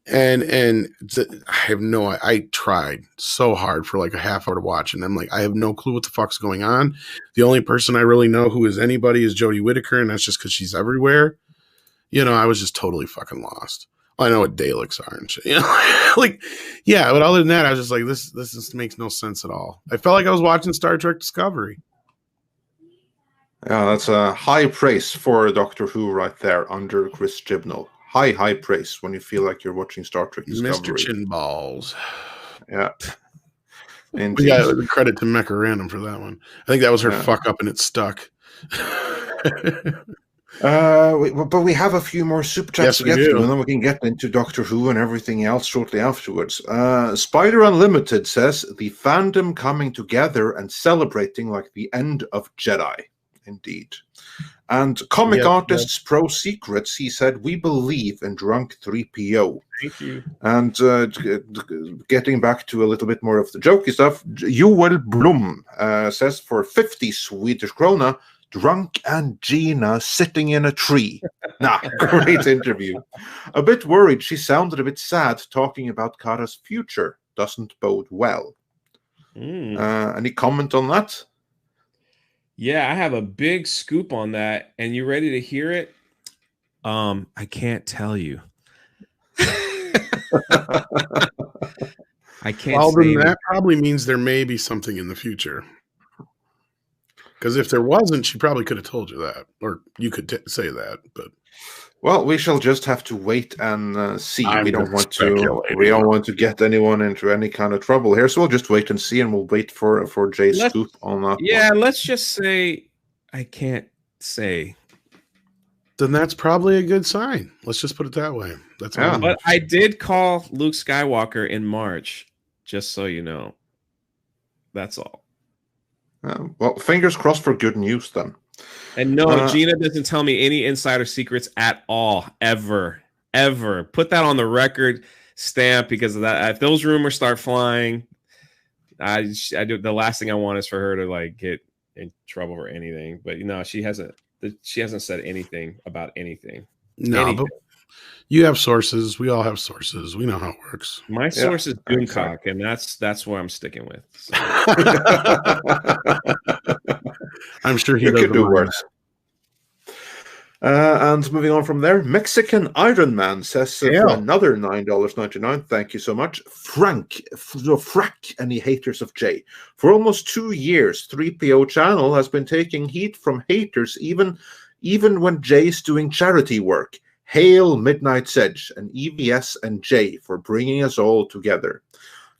And I tried so hard for like a half hour to watch, and I'm like, I have no clue what the fuck's going on. The only person I really know who is anybody is Jodie Whittaker, and that's just because she's everywhere. You know, I was just totally fucking lost. I know what Daleks are and shit. You know, like, yeah, but other than that, I was just like, this just makes no sense at all. I felt like I was watching Star Trek Discovery. Yeah, that's a high praise for Doctor Who right there under Chris Chibnall. High praise when you feel like you're watching Star Trek Discovery. Mr. Chin Balls. Yeah. We got credit to Mecha Random for that one. I think that was her fuck up and it stuck. But we have a few more super chats to get through, and then we can get into Doctor Who and everything else shortly afterwards. Spider Unlimited says the fandom coming together and celebrating like the end of Jedi. Indeed. And comic artists Pro Secrets, he said, we believe in drunk 3PO. Thank you. And getting back to a little bit more of the jokey stuff, Joel Blum says for 50 Swedish krona, drunk and Gina sitting in a tree. Great interview. A bit worried, she sounded a bit sad talking about Kara's future. Doesn't bode well. Any comment on that? Yeah, I have a big scoop on that, and you ready to hear it? I can't tell you. I can't. Well, then that probably means there may be something in the future. Because if there wasn't, she probably could have told you that, or you could say that. But well, we shall just have to wait and see. We don't want to get anyone into any kind of trouble here, so we'll just wait and see, and we'll wait for Jay's scoop on that. Yeah, let's just say I can't say. Then that's probably a good sign. Let's just put it that way. That's But I did call Luke Skywalker in March Just so you know. That's all. Well, fingers crossed for good news then. And no, Gina doesn't tell me any insider secrets at all, ever. Put that on the record stamp, because of that. If those rumors start flying, I do. The last thing I want is for her to like get in trouble or anything. But she hasn't said anything about anything. No, but you have sources. We all have sources. We know how it works. My source is Doomcock, and that's what I'm sticking with. So. I'm sure he could do worse. And moving on from there, Mexican Iron Man says for another $9.99. Thank you so much. Frank, any haters of Jay. For almost 2 years, 3PO channel has been taking heat from haters, even when Jay's doing charity work. Hail Midnight Sedge and EVS and Jay for bringing us all together.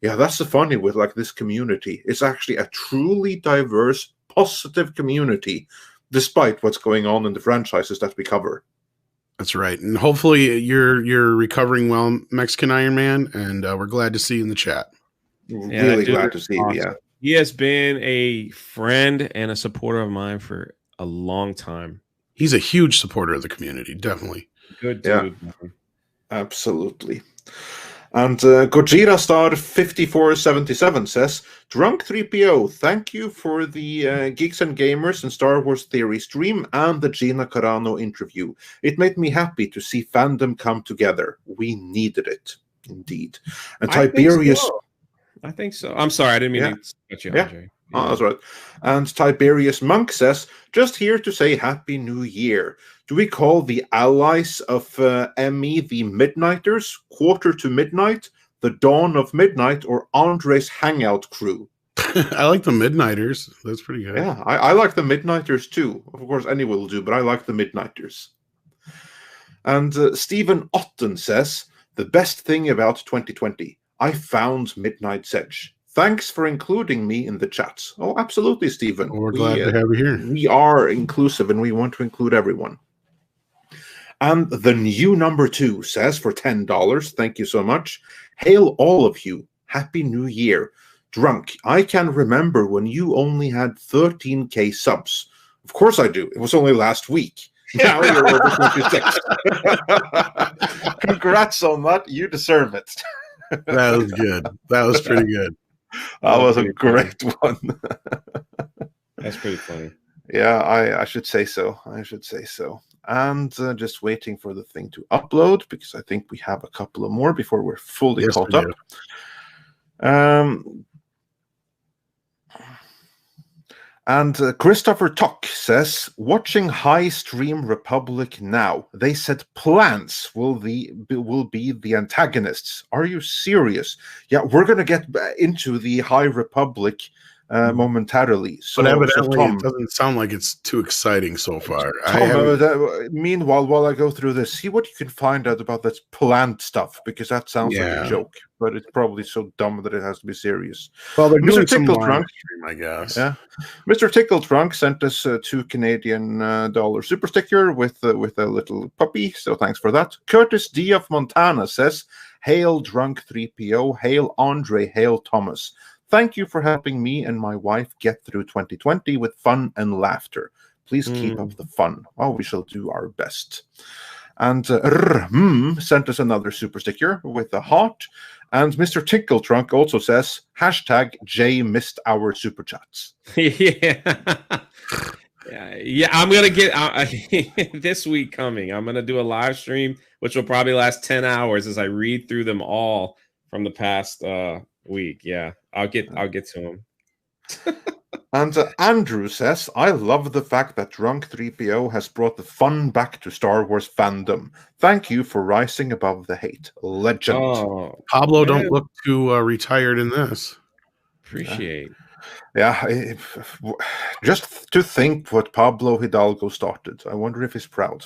Yeah, that's the funny with like this community. It's actually a truly diverse, positive community, despite what's going on in the franchises that we cover. That's right. And hopefully you're recovering well, Mexican Iron Man, and we're glad to see you in the chat. Really glad to see you, yeah. He has been a friend and a supporter of mine for a long time. He's a huge supporter of the community, definitely. Good dude. Yeah, absolutely. And Gojira Star 5477 says, Drunk 3PO, thank you for the Geeks and Gamers and Star Wars Theory stream and the Gina Carano interview. It made me happy to see fandom come together. We needed it, indeed. And Tiberius... I think so. I'm sorry, I didn't mean to cut you, Andre. Oh, that's right. And Tiberius Monk says, just here to say Happy New Year. Do we call the allies of ME the Midnighters, Quarter to Midnight, the Dawn of Midnight, or Andre's Hangout Crew? I like the Midnighters. That's pretty good. Yeah, I like the Midnighters too. Of course, anyone will do, but I like the Midnighters. And Stephen Otten says, the best thing about 2020, I found Midnight Sedge. Thanks for including me in the chats. Oh, absolutely, Stephen. Well, we're glad to have you here. We are inclusive, and we want to include everyone. And the new number 2 says for $10, thank you so much. Hail all of you. Happy New Year. Drunk, I can remember when you only had 13K subs. Of course I do. It was only last week. Now you're over 26. Congrats on that. You deserve it. That was good. That was pretty good. That was a great one. That's pretty funny. Yeah, I should say so. And just waiting for the thing to upload, because I think we have a couple of more before we're fully caught up. And Christopher Tuck says, watching High Stream Republic now. They said plants will be the antagonists. Are you serious? Yeah, we're going to get into the High Republic momentarily. But evidently, it doesn't sound like it's too exciting so far. Meanwhile, while I go through this, see what you can find out about this plant stuff, because that sounds like a joke, but it's probably so dumb that it has to be serious. Well, they're doing some live stream, I guess. Yeah, Mr. Tickle Trunk sent us $2 Canadian super sticker with a little puppy, so thanks for that. Curtis D of Montana says, "Hail Drunk 3PO, hail Andre, hail Thomas. Thank you for helping me and my wife get through 2020 with fun and laughter. Please keep up the fun. Oh, we shall do our best." And sent us another super sticker with a heart. And Mr. Tinkle Trunk also says, #Jay missed our super chats. Yeah, I'm going to get this week coming. I'm going to do a live stream, which will probably last 10 hours as I read through them all from the past week. Yeah, I'll get to him. And Andrew says, I love the fact that Drunk 3PO has brought the fun back to Star Wars fandom. Thank you for rising above the hate. Legend. Oh, Pablo, don't look too retired in this. Appreciate. Yeah, just to think what Pablo Hidalgo started. I wonder if he's proud.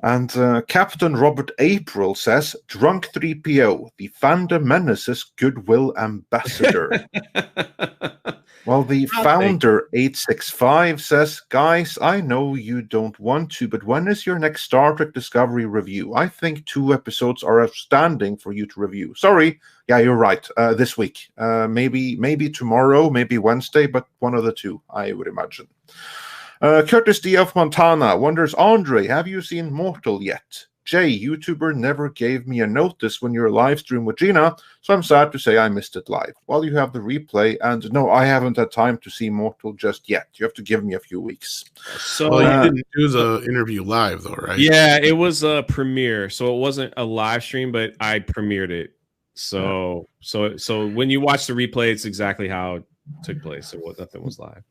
And Captain Robert April says, Drunk 3PO, the fandom menaces goodwill ambassador. Well, the founder 865 says, guys, I know you don't want to, but when is your next Star Trek Discovery review? I think 2 episodes are outstanding for you to review. Sorry. Yeah, you're right. This week. Maybe tomorrow, maybe Wednesday, but one of the 2, I would imagine. Curtis D. of Montana wonders, Andre, have you seen Mortal yet? Jay, YouTuber never gave me a notice when your live stream with Gina, so I'm sad to say I missed it live. Well, you have the replay, and no, I haven't had time to see Mortal just yet. You have to give me a few weeks. So you didn't do the interview live, though, right? Yeah, it was a premiere, so it wasn't a live stream, but I premiered it. So when you watch the replay, it's exactly how it took place. Nothing was live.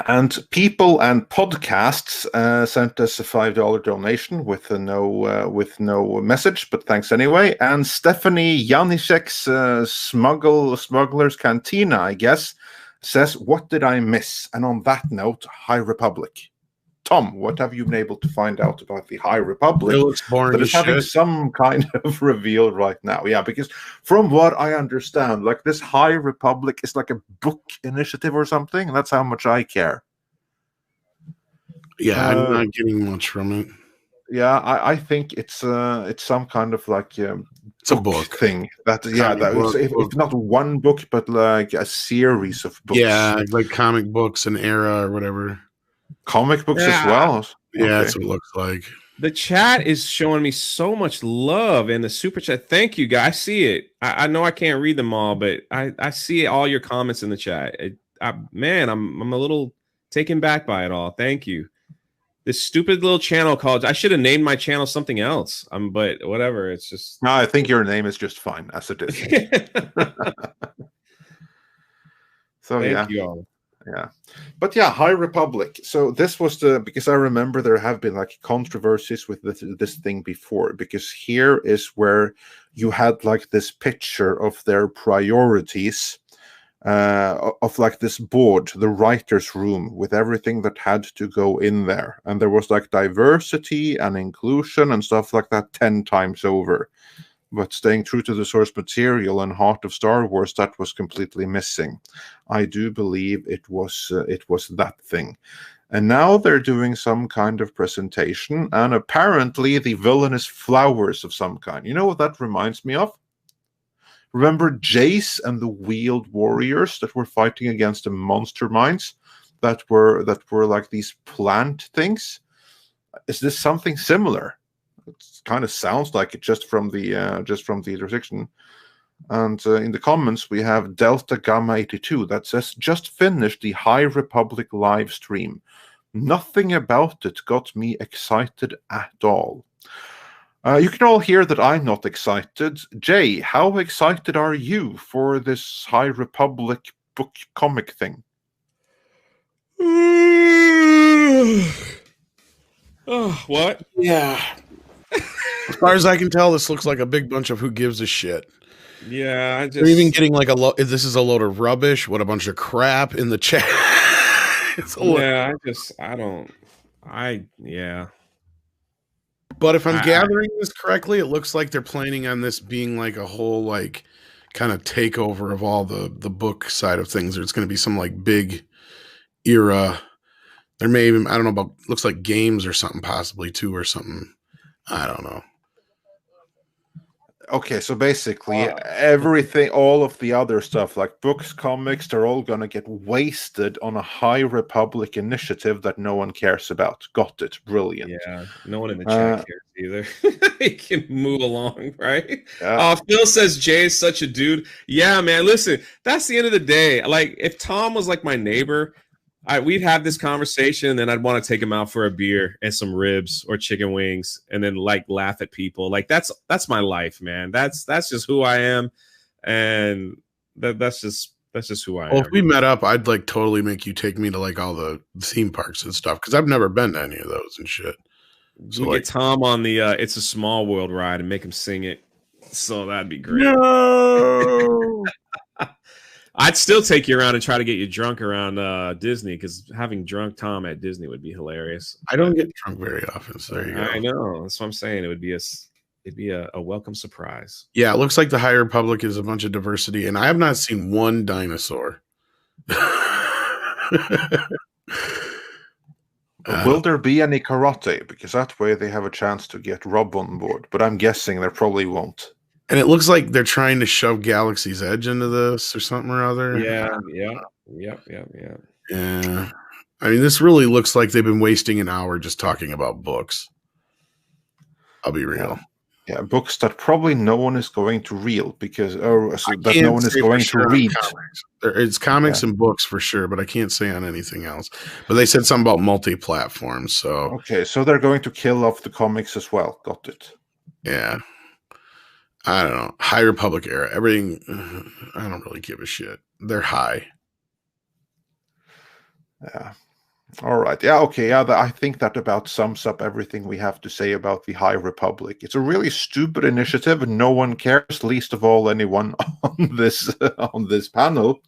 And People and Podcasts sent us a $5 donation with no message, but thanks anyway. And Stephanie Janishek's Smuggler's Cantina, I guess, says, what did I miss? And on that note, High Republic. Tom, what have you been able to find out about the High Republic? It looks boring. That is having some kind of reveal right now. Yeah, because from what I understand, like this High Republic is like a book initiative or something. And that's how much I care. Yeah, I'm not getting much from it. Yeah, I think it's some kind of like it's a book thing. It's not one book, but like a series of books. Yeah, like comic books and era or whatever. Comic books as well. Yeah, that's what it looks like. The chat is showing me so much love in the super chat. Thank you, guys. I see it. I know I can't read them all, but I see all your comments in the chat. Man, I'm a little taken back by it all. Thank you. This stupid little channel called, I should have named my channel something else. But whatever. It's just. No, I think your name is just fine as it is. So Thank you all. Yeah, but yeah, High Republic. So this was because I remember there have been like controversies with this thing before, because here is where you had like this picture of their priorities of like this board, the writer's room, with everything that had to go in there, and there was like diversity and inclusion and stuff like that 10 times over. But staying true to the source material and heart of Star Wars, that was completely missing. I do believe it was that thing. And now they're doing some kind of presentation, and apparently the villain is flowers of some kind. You know what that reminds me of? Remember Jace and the Wheeled Warriors that were fighting against the monster minds that were like these plant things? Is this something similar? It kind of sounds like it just from the intersection. And in the comments we have Delta Gamma 82 that says, just finished the High Republic live stream. Nothing about it got me excited at all. You can all hear that I'm not excited. Jay, how excited are you for this High Republic book comic thing? Oh, what? Yeah. As far as I can tell, this looks like a big bunch of who gives a shit. Yeah, They're even getting like this is a load of rubbish. What a bunch of crap in the chat. Yeah. But if I'm gathering this correctly, it looks like they're planning on this being like a whole like kind of takeover of all the book side of things. There's going to be some like big era. There may even, I don't know about, looks like games or something possibly too or something. I don't know. Okay, so basically everything, all of the other stuff like books, comics, they're all going to get wasted on a High Republic initiative that no one cares about. Got it. Brilliant. Yeah, no one in the chat cares either. He can move along, right? Phil says Jay is such a dude. Yeah, man, listen, that's the end of the day. Like, if Tom was like my neighbor, we'd have this conversation, and then I'd want to take him out for a beer and some ribs or chicken wings, and then like laugh at people. Like that's my life, man. That's just who I am, and that's just who I am. Well, if we met up, I'd like totally make you take me to like all the theme parks and stuff because I've never been to any of those and shit. So we get Tom on the It's a Small World ride and make him sing it. So that'd be great. No. I'd still take you around and try to get you drunk around Disney, because having drunk Tom at Disney would be hilarious. I don't get drunk very often, so there you go. I know. That's what I'm saying. It'd be a welcome surprise. Yeah, it looks like the High Republic is a bunch of diversity, and I have not seen one dinosaur. Will there be any karate? Because that way they have a chance to get Rob on board. But I'm guessing there probably won't. And it looks like they're trying to shove Galaxy's Edge into this or something or other. Yeah. Yeah. I mean, this really looks like they've been wasting an hour just talking about books. I'll be real. Yeah, books that probably no one is going to read because that no one is going to read. It's comics and books for sure, but I can't say on anything else. But they said something about multi-platform, so okay, so they're going to kill off the comics as well. Got it. Yeah. I don't know. High Republic era. Everything. I don't really give a shit. They're high. Yeah. All right. Yeah. Okay. Yeah. I think that about sums up everything we have to say about the High Republic. It's a really stupid initiative, and no one cares, least of all anyone on this panel.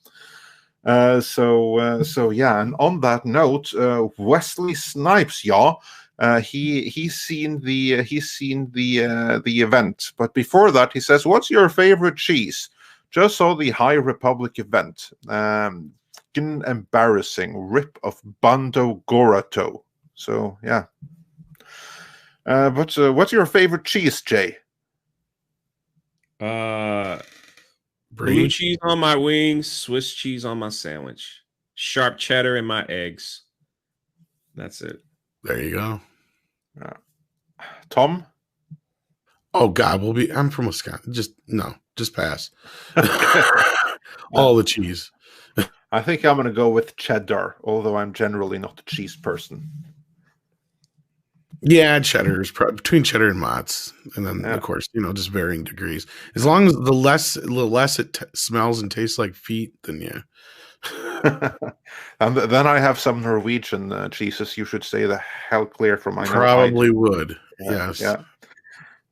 So yeah. And on that note, Wesley Snipes, he's seen the event, but before that, he says, "What's your favorite cheese?" Just saw the High Republic event. Embarrassing rip of Bando Gorato. So yeah. But what's your favorite cheese, Jay? Blue cheese on my wings, Swiss cheese on my sandwich, sharp cheddar in my eggs. That's it. There you go. Tom? Oh God, I'm from Wisconsin. Just pass. All the cheese. I think I'm going to go with cheddar, although I'm generally not a cheese person. Yeah, cheddar is between cheddar and Mott's, and then of course, just varying degrees. As long as the less it smells and tastes like feet, then yeah. And then I have some Norwegian cheeses. You should say the hell clear from my. Probably would. Yes. Yeah.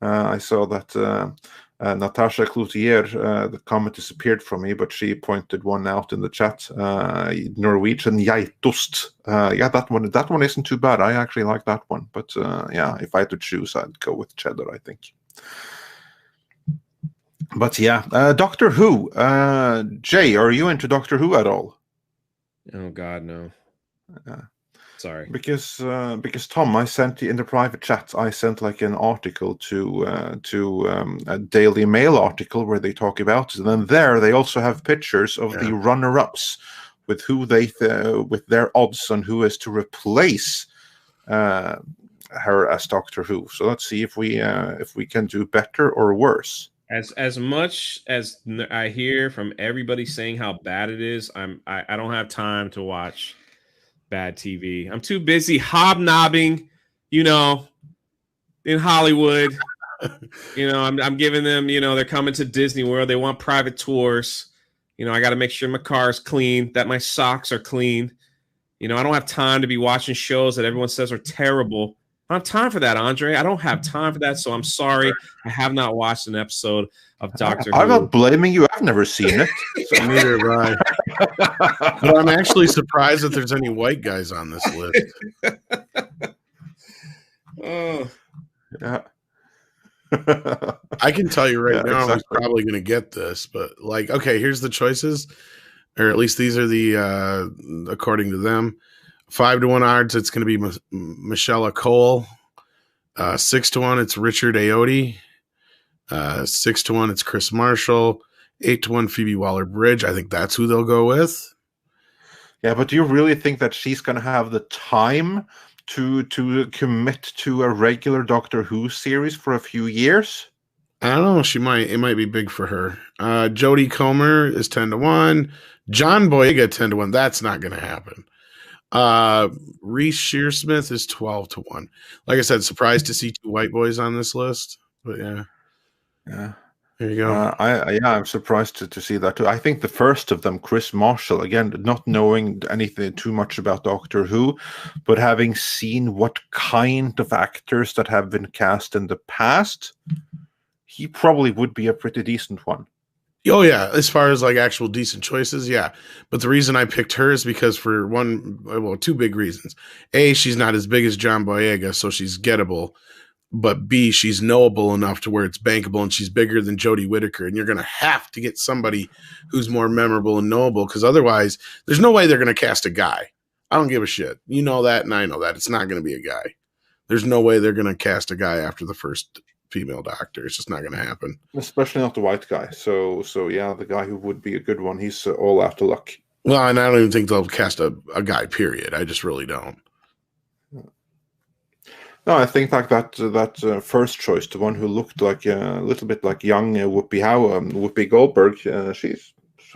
I saw that. Natasha Cloutier, the comment disappeared from me, but she pointed one out in the chat. Norwegian geitost. That one isn't too bad. I actually like that one. But if I had to choose, I'd go with cheddar, I think. But yeah, Doctor Who. Jay, are you into Doctor Who at all? Oh God, no. Sorry. Because Tom, I sent in the private chat. I sent like an article to a Daily Mail article where they talk about it, and then there they also have pictures of the runner-ups with who with their odds on who is to replace her as Doctor Who. So let's see if we can do better or worse. As much as I hear from everybody saying how bad it is, I don't have time to watch bad TV. I'm too busy hobnobbing, in Hollywood. I'm giving them, they're coming to Disney World. They want private tours. I got to make sure my car is clean, that my socks are clean. I don't have time to be watching shows that everyone says are terrible. I don't have time for that, Andre. I don't have time for that. So I'm sorry. I have not watched an episode of Doctor Who. I'm not blaming you. I've never seen it. So neither have I. But I'm actually surprised that there's any white guys on this list. Oh. Yeah. I can tell you right now, exactly. I'm probably going to get this, but okay, here's the choices, or at least these are the, according to them, 5-1 odds. It's going to be Michelle Cole. 6-1, it's Richard Ayoade. 6-1, it's Chris Marshall. 8-1, Phoebe Waller-Bridge. I think that's who they'll go with. Yeah, but do you really think that she's going to have the time to commit to a regular Doctor Who series for a few years? I don't know. It might be big for her. Jodie Comer is 10-1. John Boyega 10-1. That's not going to happen. Reese Shearsmith is 12-1. Like I said, surprised to see 2 white boys on this list, but yeah. There you go. I'm surprised to see that too. I think the first of them, Chris Marshall, again, not knowing anything too much about Doctor Who, but having seen what kind of actors that have been cast in the past, he probably would be a pretty decent one. Oh yeah, as far as like actual decent choices, yeah. But the reason I picked her is because for two big reasons. A, she's not as big as John Boyega, so she's gettable. But B, she's knowable enough to where it's bankable, and she's bigger than Jodie Whittaker. And you're going to have to get somebody who's more memorable and knowable, because otherwise, there's no way they're going to cast a guy. I don't give a shit. You know that, and I know that. It's not going to be a guy. There's no way they're going to cast a guy after the first female Doctor. It's just not going to happen. Especially not the white guy. So yeah, the guy who would be a good one, he's all out of luck. Well, and I don't even think they'll cast a guy, period. I just really don't. No, I think like that first choice, the one who looked like a little bit like young Whoopi Goldberg,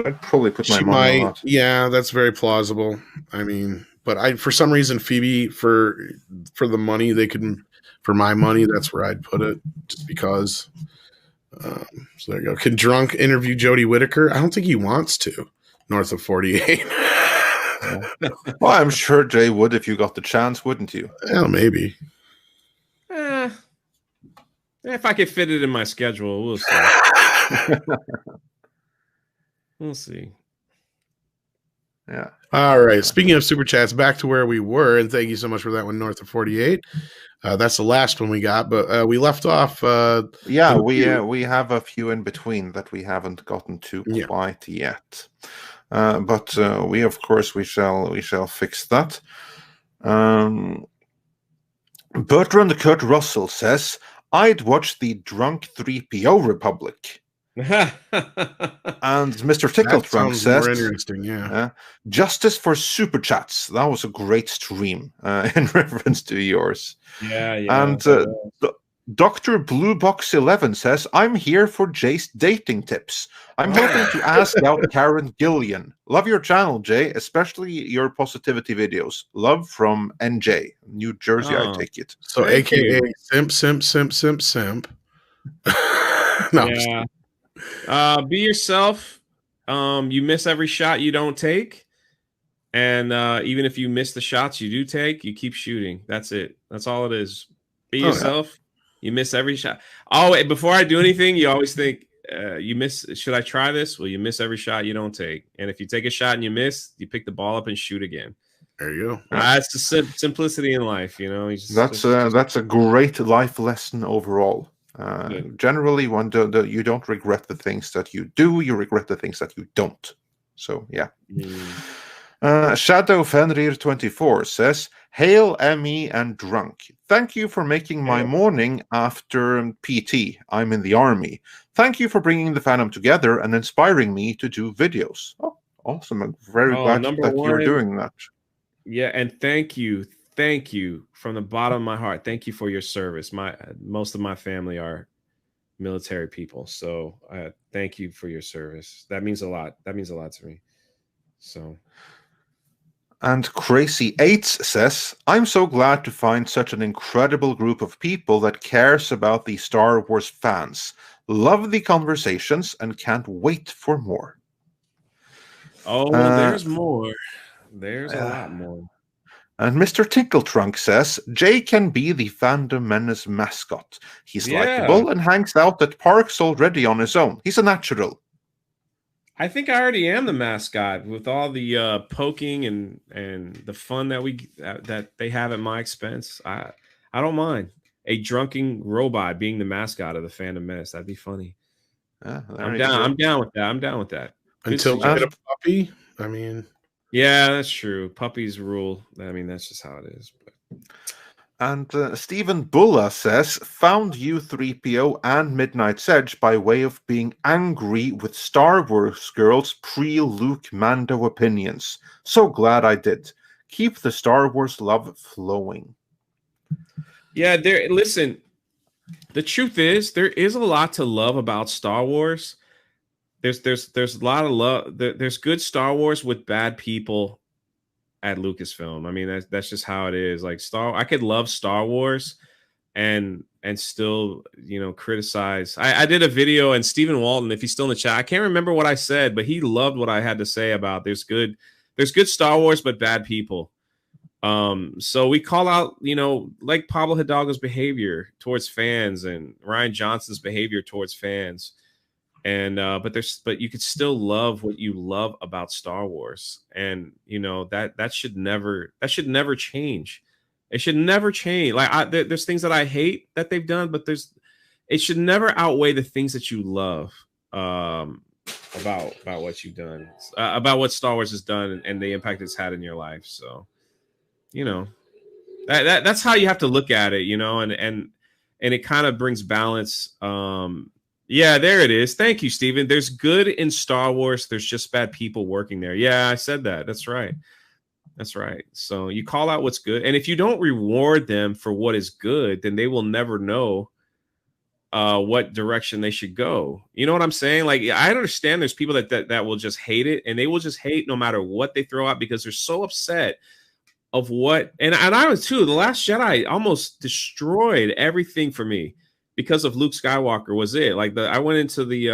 I'd probably put my money on that. Yeah, that's very plausible. I mean, but for some reason, Phoebe, for the money they could, for my money, that's where I'd put it, just because. So there you go. Can Drunk interview Jodie Whittaker? I don't think he wants to. North of 48. Well, I'm sure Jay would if you got the chance, wouldn't you? Well, maybe. If I could fit it in my schedule, we'll see. We'll see. Yeah. All right. Speaking of super chats, back to where we were, and thank you so much for that one, North of 48. That's the last one we got, but we left off. We have a few in between that we haven't gotten to quite yet. But we shall fix that. Bertrand Kurt Russell says, I'd watch the Drunk 3PO Republic. And Mr. Tickletrunk says, more interesting, yeah. Justice for Super Chats. That was a great stream in reference to yours. Yeah. And Dr. Blue Box 11 says, I'm here for Jay's dating tips. I'm hoping to ask out Karen Gillian. Love your channel, Jay, especially your positivity videos. Love from NJ, New Jersey, I take it. So AKA simp. No. Yeah. Be yourself. You miss every shot you don't take. And even if you miss the shots you do take, you keep shooting. That's it. That's all it is. Be yourself. Yeah. You miss every shot. Oh, wait, before I do anything, you always think, should I try this? Well, you miss every shot you don't take. And if you take a shot and you miss, you pick the ball up and shoot again. There you go. That's the simplicity in life, you know. That's a great life lesson overall. Generally, you don't regret the things that you do, you regret the things that you don't. So, yeah. Shadow Fenrir 24 says, Hail ME and Drunk. Thank you for making my morning after PT. I'm in the army. Thank you for bringing the fandom together and inspiring me to do videos. Oh, awesome. I'm very glad that you're doing that. Yeah, and thank you from the bottom of my heart. Thank you for your service. Most of my family are military people, so thank you for your service. That means a lot. That means a lot to me. So. And Crazy Eights says, I'm so glad to find such an incredible group of people that cares about the Star Wars fans. Love the conversations and can't wait for more. Oh, there's more. There's a lot more. And Mr. Tinkletrunk says, Jay can be the Fandom Menace mascot. He's likable and hangs out at parks already on his own. He's a natural. I think I already am the mascot with all the poking and the fun that they have at my expense. I don't mind a drunken robot being the mascot of the Fandom Menace. That'd be funny. I'm down with that. Until you get a puppy. I mean, yeah, that's true. Puppies rule. I mean, that's just how it is. But. And Stephen Bulla says, found you 3PO and Midnight's Edge by way of being angry with Star Wars girls pre-Luke Mando opinions. So glad I did. Keep the Star Wars love flowing. Yeah, listen, the truth is, there is a lot to love about Star Wars. There's a lot of love. There's good Star Wars with bad people at Lucasfilm. I mean, that's just how it is. Like I could love Star Wars and still, criticize. I did a video, and Stephen Walton, if he's still in the chat, I can't remember what I said, but he loved what I had to say about there's good Star Wars, but bad people. So we call out, like Pablo Hidalgo's behavior towards fans and Ryan Johnson's behavior towards fans. And but you could still love what you love about Star Wars, and you know that should never change. It should never change. Like there's things that I hate that they've done, but it should never outweigh the things that you love about what you've done, about what Star Wars has done, and the impact it's had in your life. So, you know, that's how you have to look at it, you know, and it kind of brings balance. Yeah, there it is. Thank you, Steven. There's good in Star Wars. There's just bad people working there. Yeah, I said that. That's right. That's right. So you call out what's good. And if you don't reward them for what is good, then they will never know what direction they should go. You know what I'm saying? Like, I understand there's people that will just hate it, and they will just hate no matter what they throw out because they're so upset of what. And I was too. The Last Jedi almost destroyed everything for me. Because of Luke Skywalker was it. Like I went into the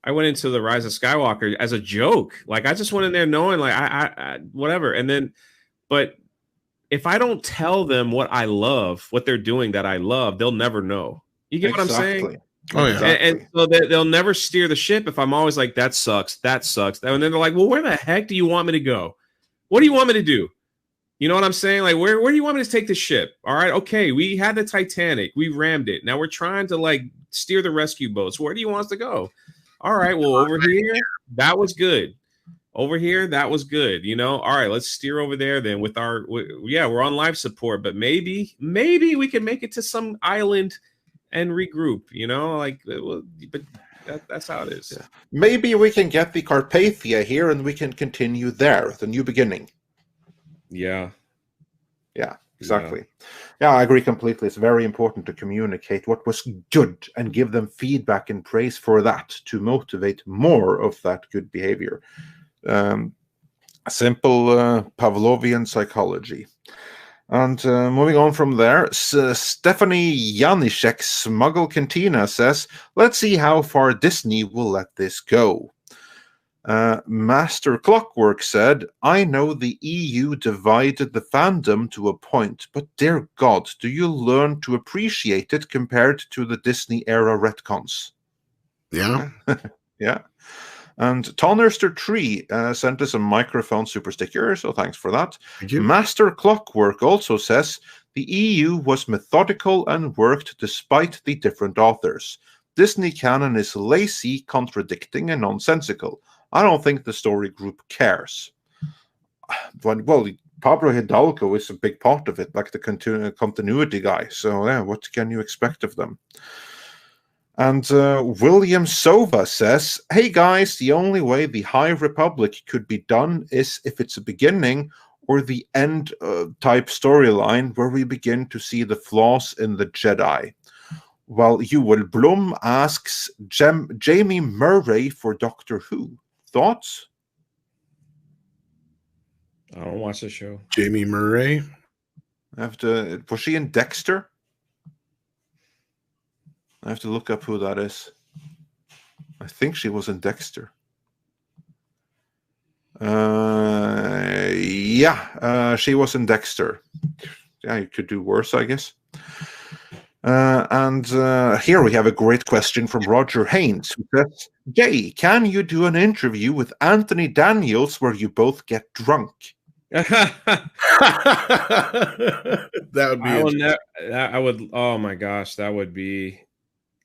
Rise of Skywalker as a joke. Like I just went in there knowing like I whatever. And then, but if I don't tell them what I love, what they're doing that I love, they'll never know. You get what I'm saying? Oh yeah. And so they'll never steer the ship if I'm always like, that sucks. And then they're like, well, where the heck do you want me to go? What do you want me to do? You know what I'm saying? Like, where do you want me to take the ship? All right, okay, we had the Titanic. We rammed it. Now we're trying to, like, steer the rescue boats. Where do you want us to go? All right, well, over here, that was good. Over here, that was good. You know, all right, let's steer over there then with we're on life support, but maybe we can make it to some island and regroup, you know? Like, but that's how it is. Yeah. Maybe we can get the Carpathia here and we can continue there, the new beginning. Yeah, exactly. Yeah, I agree completely. It's very important to communicate what was good and give them feedback and praise for that to motivate more of that good behavior. Simple Pavlovian psychology. And moving on from there, Stephanie Janishek Smuggle Cantina says, let's see how far Disney will let this go. Master Clockwork said, I know the EU divided the fandom to a point, but dear God, do you learn to appreciate it compared to the Disney era retcons? Yeah. Yeah. And Tonnerster Tree sent us a microphone super sticker, so thanks for that. Thank you. Master Clockwork also says, the EU was methodical and worked despite the different authors. Disney canon is lazy, contradicting, and nonsensical. I don't think the story group cares. Well, Pablo Hidalgo is a big part of it, like the continuity guy. So, yeah, what can you expect of them? And William Sova says, hey guys, the only way the High Republic could be done is if it's a beginning or the end type storyline where we begin to see the flaws in the Jedi. While Ewell Blum asks Jamie Murray for Doctor Who. Thoughts? I don't watch the show. Jamie Murray. Was she in Dexter? I have to look up who that is. I think she was in Dexter. She was in Dexter. Yeah, you could do worse, I guess. And here we have a great question from Roger Haynes, who says, Jay, can you do an interview with Anthony Daniels where you both get drunk? That would be I would, oh my gosh, that would be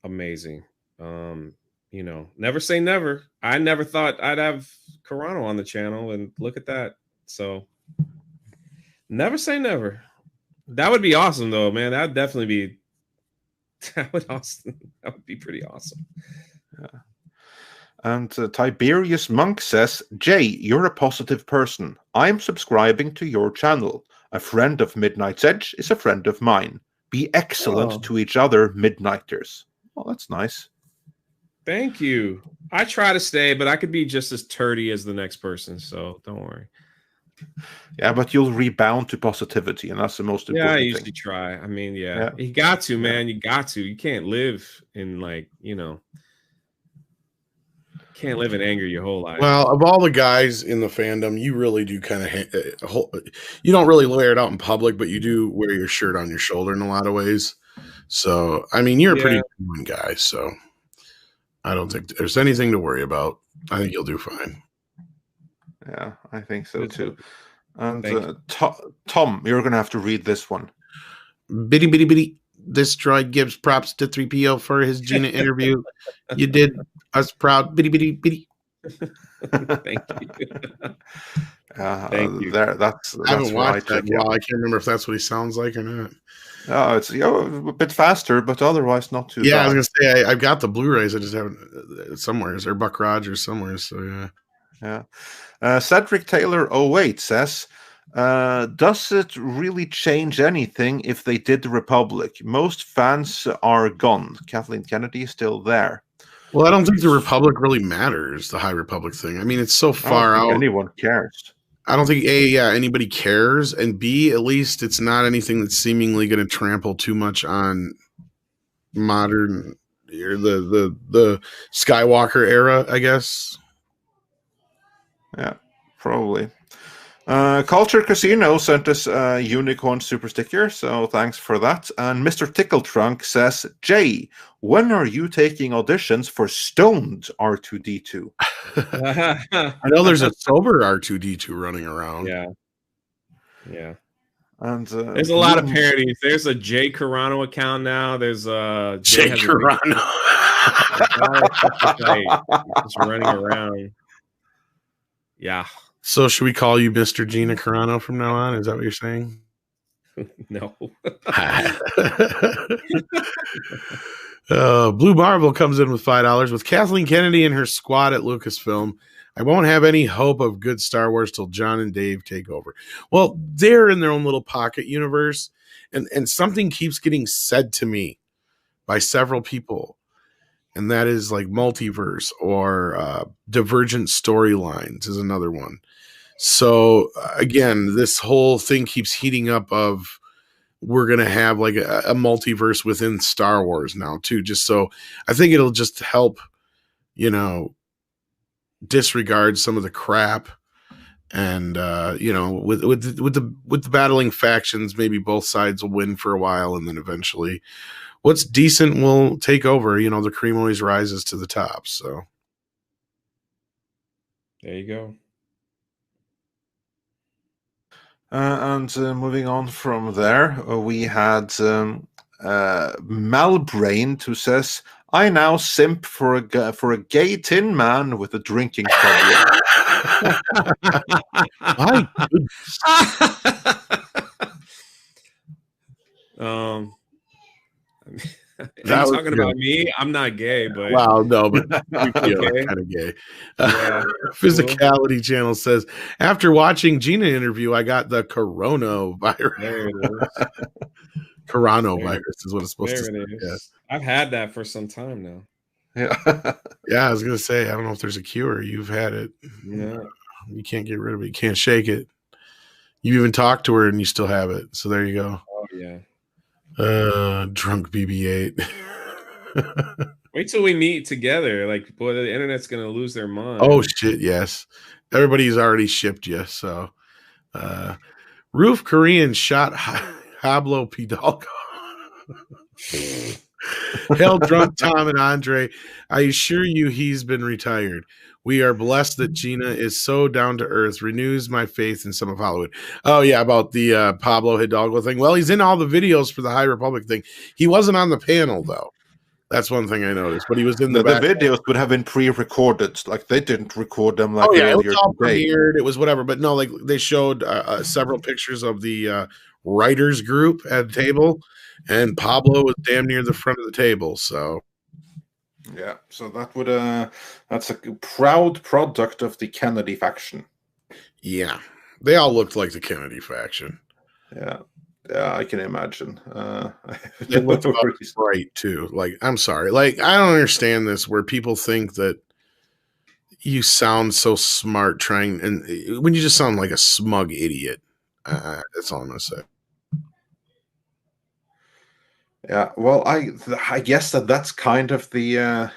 amazing. You know, never say never. I never thought I'd have Carano on the channel, and look at that. So never say never. That would be awesome though, man. That'd definitely be that would be pretty awesome. Yeah. And Tiberius Monk says, Jay, you're a positive person. I'm subscribing to your channel. A friend of Midnight's Edge is a friend of mine. Be excellent to each other, Midnighters. Well, that's nice. Thank you. I try to stay, but I could be just as turdy as the next person, so don't worry. Yeah, but you'll rebound to positivity, and that's the most important thing. Yeah, I usually try. I mean, yeah. You got to, man. You got to. You can't live in, like, you know, can't live in anger your whole life. Well, of all the guys in the fandom, you really do kind of you don't really wear it out in public, but you do wear your shirt on your shoulder in a lot of ways. So, I mean, you're a pretty genuine guy. So, I don't think there's anything to worry about. I think you'll do fine. Yeah, I think so too. And Tom, you're going to have to read this one. Bitty, bitty, bitty. This droid gives props to 3PO for his Gina interview. You did us proud. Bitty, bitty, bitty. Thank you. Thank you. That's I haven't watched that in a while. I can't remember if that's what he sounds like or not. Oh, it's a bit faster, but otherwise not too bad. I was going to say, I've got the Blu-rays. I just haven't somewhere. Or Buck Rogers somewhere. So, yeah. Cedric Taylor 08 says, does it really change anything if they did the Republic? Most fans are gone. Kathleen Kennedy is still there. Well, I don't think the Republic really matters, the High Republic thing. I mean, it's so far out. Anyone cares. I don't think anybody cares, and B, at least it's not anything that's seemingly going to trample too much on modern or the Skywalker era, I guess. Yeah, probably. Culture Casino sent us a unicorn super sticker, so thanks for that. And Mr. Tickle Trunk says, Jay, when are you taking auditions for stoned R2-D2? I know there's a sober R2-D2 running around. Yeah. And there's a lot of parodies. There's a Jay Carano account now. There's Jay Carano. Just running around. Yeah. So should we call you Mr. Gina Carano from now on? Is that what you're saying? No. Blue Marvel comes in with $5 with Kathleen Kennedy and her squad at Lucasfilm. I won't have any hope of good Star Wars till John and Dave take over. Well, they're in their own little pocket universe, and something keeps getting said to me by several people. And that is like multiverse or divergent storylines is another one. So again, this whole thing keeps heating up of we're going to have like a multiverse within Star Wars now too. Just so I think it'll just help, disregard some of the crap and, with the battling factions, maybe both sides will win for a while. And then eventually what's decent will take over. The cream always rises to the top. So there you go. And moving on from there, we had Malbrain who says, I now simp for a gay tin man with a drinking problem. My goodness. Are you talking about me? I'm not gay, but wow, no, but okay. Kind of gay. Physicality Channel says, after watching Gina interview, I got the coronavirus. There it is. Coronavirus is what it's supposed to say. Yeah. I've had that for some time now. Yeah, I was gonna say, I don't know if there's a cure. You've had it. Yeah. You can't get rid of it. You can't shake it. You even talk to her and you still have it. So there you go. Oh yeah. Drunk BB-8. Wait till we meet together. Like, boy, the internet's gonna lose their mind. Oh shit, yes. Everybody's already shipped you. So Roof Korean shot Pablo Hidalgo. Hell drunk Tom and Andre. I assure you he's been retired. We are blessed that Gina is so down to earth, renews my faith in some of Hollywood. Oh, yeah, about the Pablo Hidalgo thing. Well, he's in all the videos for the High Republic thing. He wasn't on the panel, though. That's one thing I noticed. But he was in the videos would have been pre-recorded. Like, they didn't record them like earlier. It was all premiered. It was whatever. But no, like, they showed several pictures of the writers group at a table, and Pablo was damn near the front of the table, so... Yeah, so that would that's a proud product of the Kennedy faction. Yeah, they all looked like the Kennedy faction. Yeah, I can imagine. They looked right too. Like, I'm sorry, like I don't understand this where people think that you sound so smart trying, and when you just sound like a smug idiot. That's all I'm gonna say. Yeah, well, I guess that's kind of the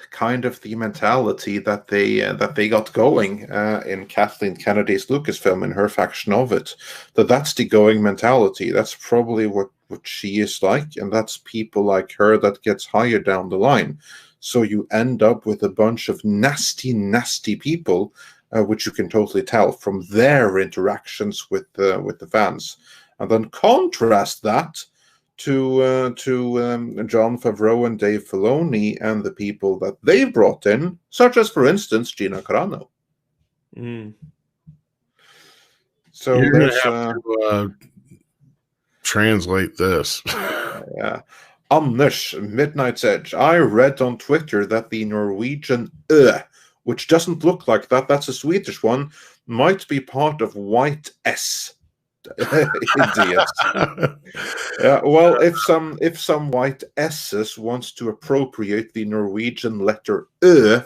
mentality that they got going in Kathleen Kennedy's Lucasfilm, in her faction of it. That's the going mentality. That's probably what she is like, and that's people like her that gets hired down the line. So you end up with a bunch of nasty, nasty people, which you can totally tell from their interactions with the fans. And then contrast that to Jon Favreau and Dave Filoni and the people that they've brought in, such as, for instance, Gina Carano. So you're going to have to translate this. Yeah. Anders, Midnight's Edge. I read on Twitter that the Norwegian which doesn't look like that, that's a Swedish one, might be part of White S. Idiots. Yeah, well, if some white S's wants to appropriate the Norwegian letter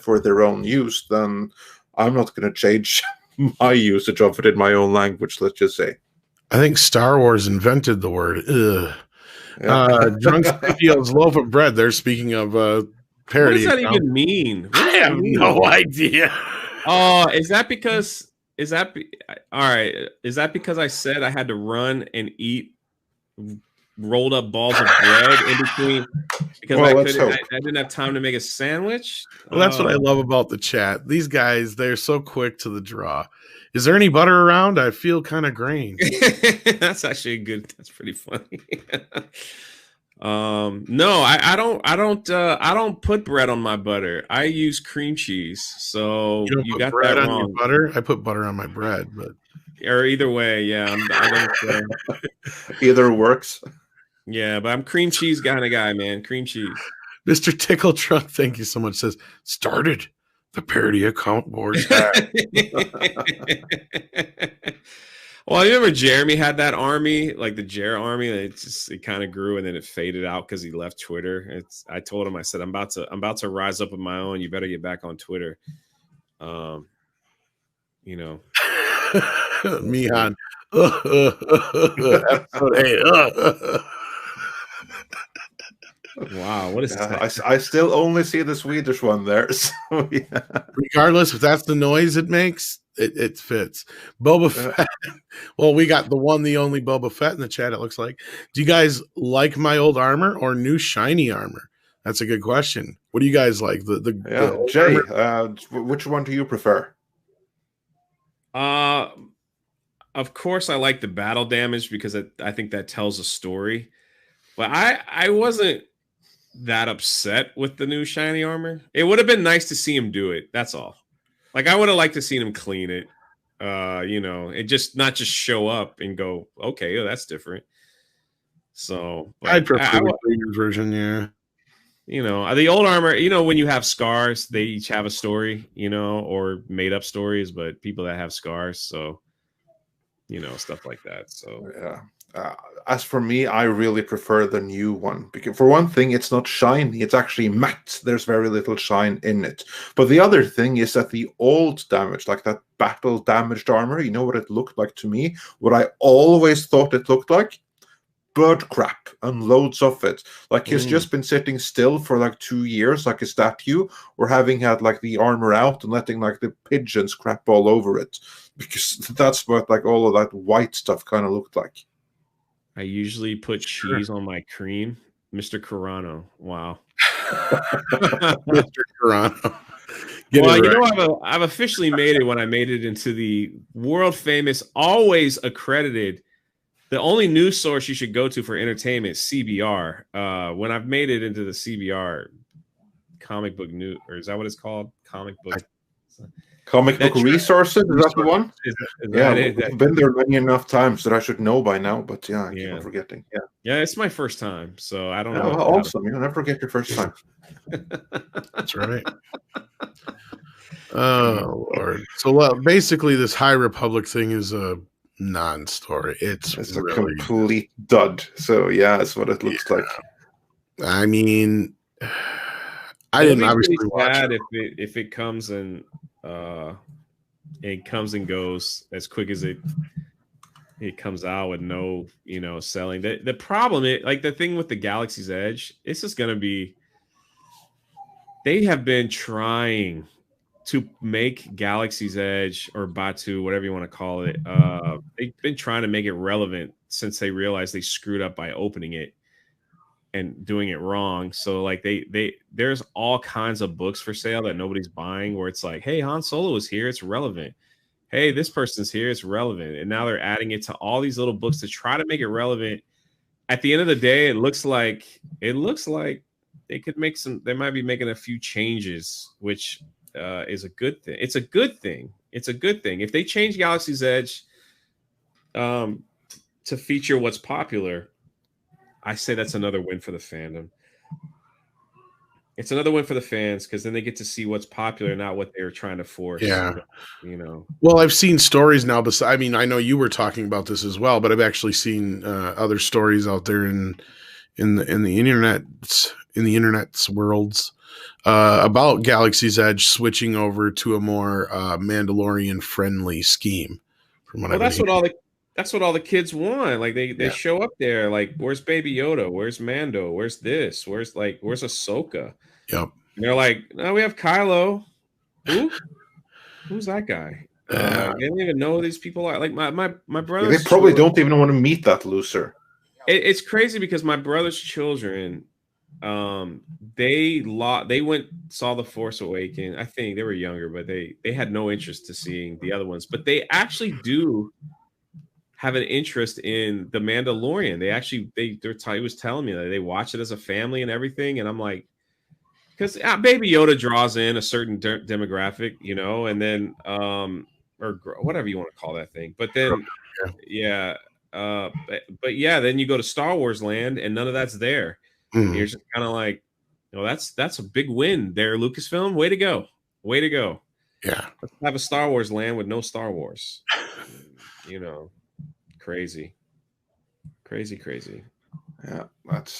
for their own use, then I'm not going to change my usage of it in my own language, let's just say. I think Star Wars invented the word Drunk Studios loaf of bread. They're speaking of parody. What does that even mean? I have no idea. Oh, is that because I said I had to run and eat rolled up balls of bread in between because I didn't have time to make a sandwich? Well, that's what I love about the chat. These guys, they're so quick to the draw. Is there any butter around? I feel kind of grain. That's actually good. That's pretty funny. No, I don't put bread on my butter. I use cream cheese. So you got bread that on wrong. Your butter? I put butter on my bread, but or either way, yeah. I don't, either works. Yeah, but I'm cream cheese kind of guy, man. Cream cheese. Mr. Tickle Truck, thank you so much. Says started the parody account wars. Well, I remember Jeremy had that army, like the Jer army. It kind of grew and then it faded out because he left Twitter. I told him, I said, I'm about to rise up with my own. You better get back on Twitter. You know, Mihan. Episode 8. Wow, what is that? I still only see the Swedish one there. So, yeah. Regardless, if that's the noise it makes, it fits. Boba Fett. Well, we got the only Boba Fett in the chat, it looks like. Do you guys like my old armor or new shiny armor? That's a good question. What do you guys like? The Jay, which one do you prefer? Of course, I like the battle damage because I think that tells a story. But I wasn't that upset with the new shiny armor. It would have been nice to see him do it. That's all. Like I would have liked to see him clean it. You know, it just not just show up and go, okay, oh, that's different. So I'd prefer the cleaner version, yeah. You know, the old armor, you know, when you have scars, they each have a story, you know, or made up stories, but people that have scars, so you know, stuff like that. So yeah. As for me, I really prefer the new one because, for one thing, it's not shiny; it's actually matte. There's very little shine in it. But the other thing is that the old damage, like that battle damaged armor, you know what it looked like to me? What I always thought it looked like? Bird crap and loads of it. Like he's just been sitting still for like 2 years, like a statue, or having had like the armor out and letting like the pigeons crap all over it, because that's what like all of that white stuff kind of looked like. I usually put cheese on my cream. Mr. Carano. Wow. Mr. Carano. Well, you know, I've officially made it when I made it into the world famous, always accredited, the only news source you should go to for entertainment, CBR. When I've made it into the CBR comic book news, or is that what it's called? Comic book resources? Is that the one? Yeah, I've been there many enough times that I should know by now, but yeah, I keep on forgetting. Yeah, it's my first time, so I don't know. Well, awesome. You'll never forget your first time. That's right. Oh, Lord. So basically, this High Republic thing is a non-story. It's really a complete dud. So, yeah, that's what it looks like. I mean, I didn't obviously watch it. If it comes and goes as quick as it comes out with no, you know, selling. The problem is, like, the thing with the Galaxy's Edge, it's just gonna be, they have been trying to make Galaxy's Edge or Batu, whatever you want to call it, they've been trying to make it relevant since they realized they screwed up by opening it. and doing it wrong. So like there's all kinds of books for sale that nobody's buying where it's like, hey, Han Solo is here, it's relevant. Hey, this person's here, it's relevant. And now they're adding it to all these little books to try to make it relevant. At the end of the day, it looks like they could make they might be making a few changes, which is a good thing. It's a good thing. It's a good thing. If they change Galaxy's Edge to feature what's popular, I say that's another win for the fandom. It's another win for the fans because then they get to see what's popular, not what they're trying to force. Yeah, you know. Well, I've seen stories now. I mean, I know you were talking about this as well, but I've actually seen other stories out there in the internet's worlds about Galaxy's Edge switching over to a more Mandalorian friendly scheme. From what that's what all the kids want. Like they show up there, like, where's Baby Yoda? Where's Mando? Where's this? Where's Ahsoka? Yep. And they're like, no, we have Kylo. Who? Who's that guy? They don't even know who these people are. Like my brothers. They probably don't even want to meet that loser. It's crazy because my brother's children, they saw The Force Awakens. I think they were younger, but they had no interest to seeing the other ones. But they actually do have an interest in The Mandalorian. He was telling me that they watch it as a family and everything, and I'm like, because Baby Yoda draws in a certain demographic, you know, and then or whatever you want to call that thing. But then but then you go to Star Wars land and none of that's there. Mm. You're just kind of like, you know, that's a big win there, Lucasfilm. Way to go. Yeah, let's have a Star Wars land with no Star Wars. You know, crazy. Yeah, that's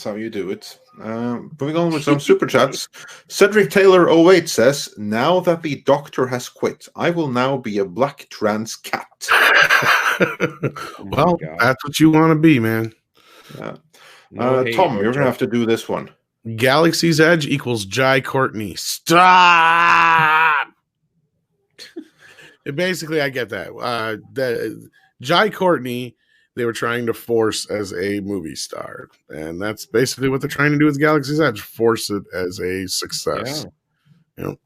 how you do it. Moving on with some super chats. Cedric Taylor 08 says, now that the doctor has quit, I will now be a black trans cat. Well, that's what you want to be, man. Yeah. Tom, you're going to have to do this one. Galaxy's Edge equals Jai Courtney. Stop! Basically, I get that. Jai Courtney, they were trying to force as a movie star. And that's basically what they're trying to do with Galaxy's Edge. Force it as a success. Yeah. You know?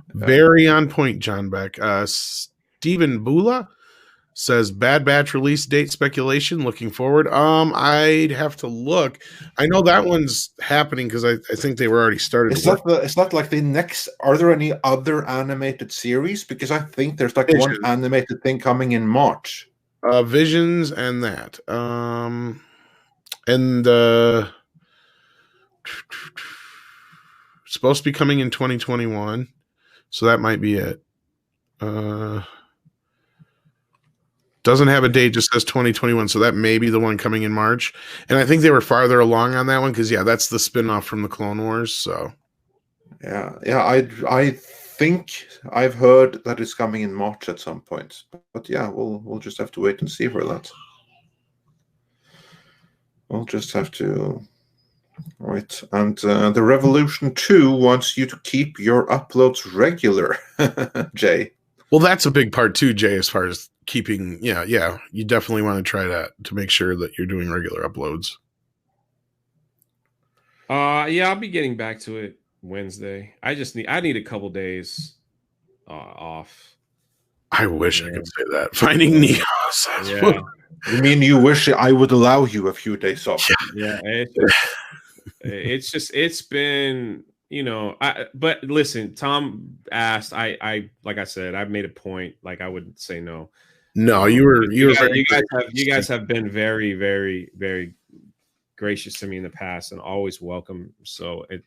Very on point, John Beck. Stephen Bula says Bad Batch release date speculation. Looking forward. I'd have to look. I know that one's happening because I think they were already started. It's not like the next. Are there any other animated series? Because I think there's like one animated thing coming in March. Visions and that. Supposed to be coming in 2021, so that might be it. Doesn't have a date, just says 2021, so that may be the one coming in March. And I think they were farther along on that one because that's the spin-off from the Clone Wars. So I think I've heard that it's coming in March at some point. But we'll just have to wait and see for that. We'll just have to wait. And the Revolution 2 wants you to keep your uploads regular, Jay. Well, that's a big part too, Jay, as far as keeping, you definitely want to try that to make sure that you're doing regular uploads. I'll be getting back to it Wednesday. I need a couple days off. I wish I could say that. Finding Neo. Yeah. You mean you wish I would allow you a few days off? Yeah. It's been, but listen, Tom asked, I like I said, I made a point, like I wouldn't say no. No, you guys have been very, very, very gracious to me in the past and always welcome. So it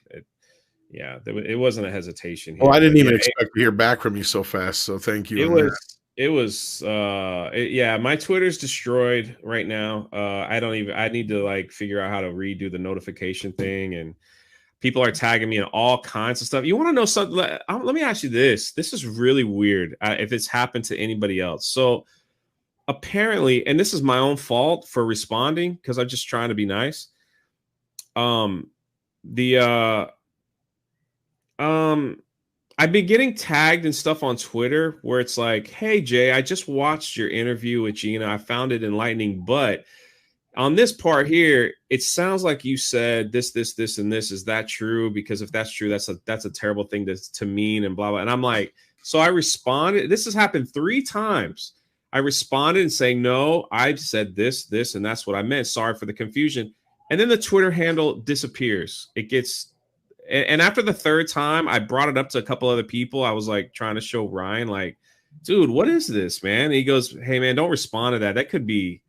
wasn't a hesitation here. I didn't even expect to hear back from you so fast. So thank you. My Twitter's destroyed right now. I need to figure out how to redo the notification thing, and people are tagging me in all kinds of stuff. You want to know something? Let me ask you this. This is really weird. If it's happened to anybody else. So apparently, and this is my own fault for responding because I'm just trying to be nice. I've been getting tagged and stuff on Twitter where it's like, hey, Jay, I just watched your interview with Gina. I found it enlightening, but on this part here, it sounds like you said this, and this. Is that true? Because if that's true, that's a terrible thing to mean and blah blah. And I'm like, so I responded. This has happened 3 times. I responded and saying, no, I said this, and that's what I meant. Sorry for the confusion. And then the Twitter handle disappears. It gets, and after the 3rd time, I brought it up to a couple other people. I was like trying to show Ryan, like, dude, what is this, man? And he goes, hey man, don't respond to that. That could be,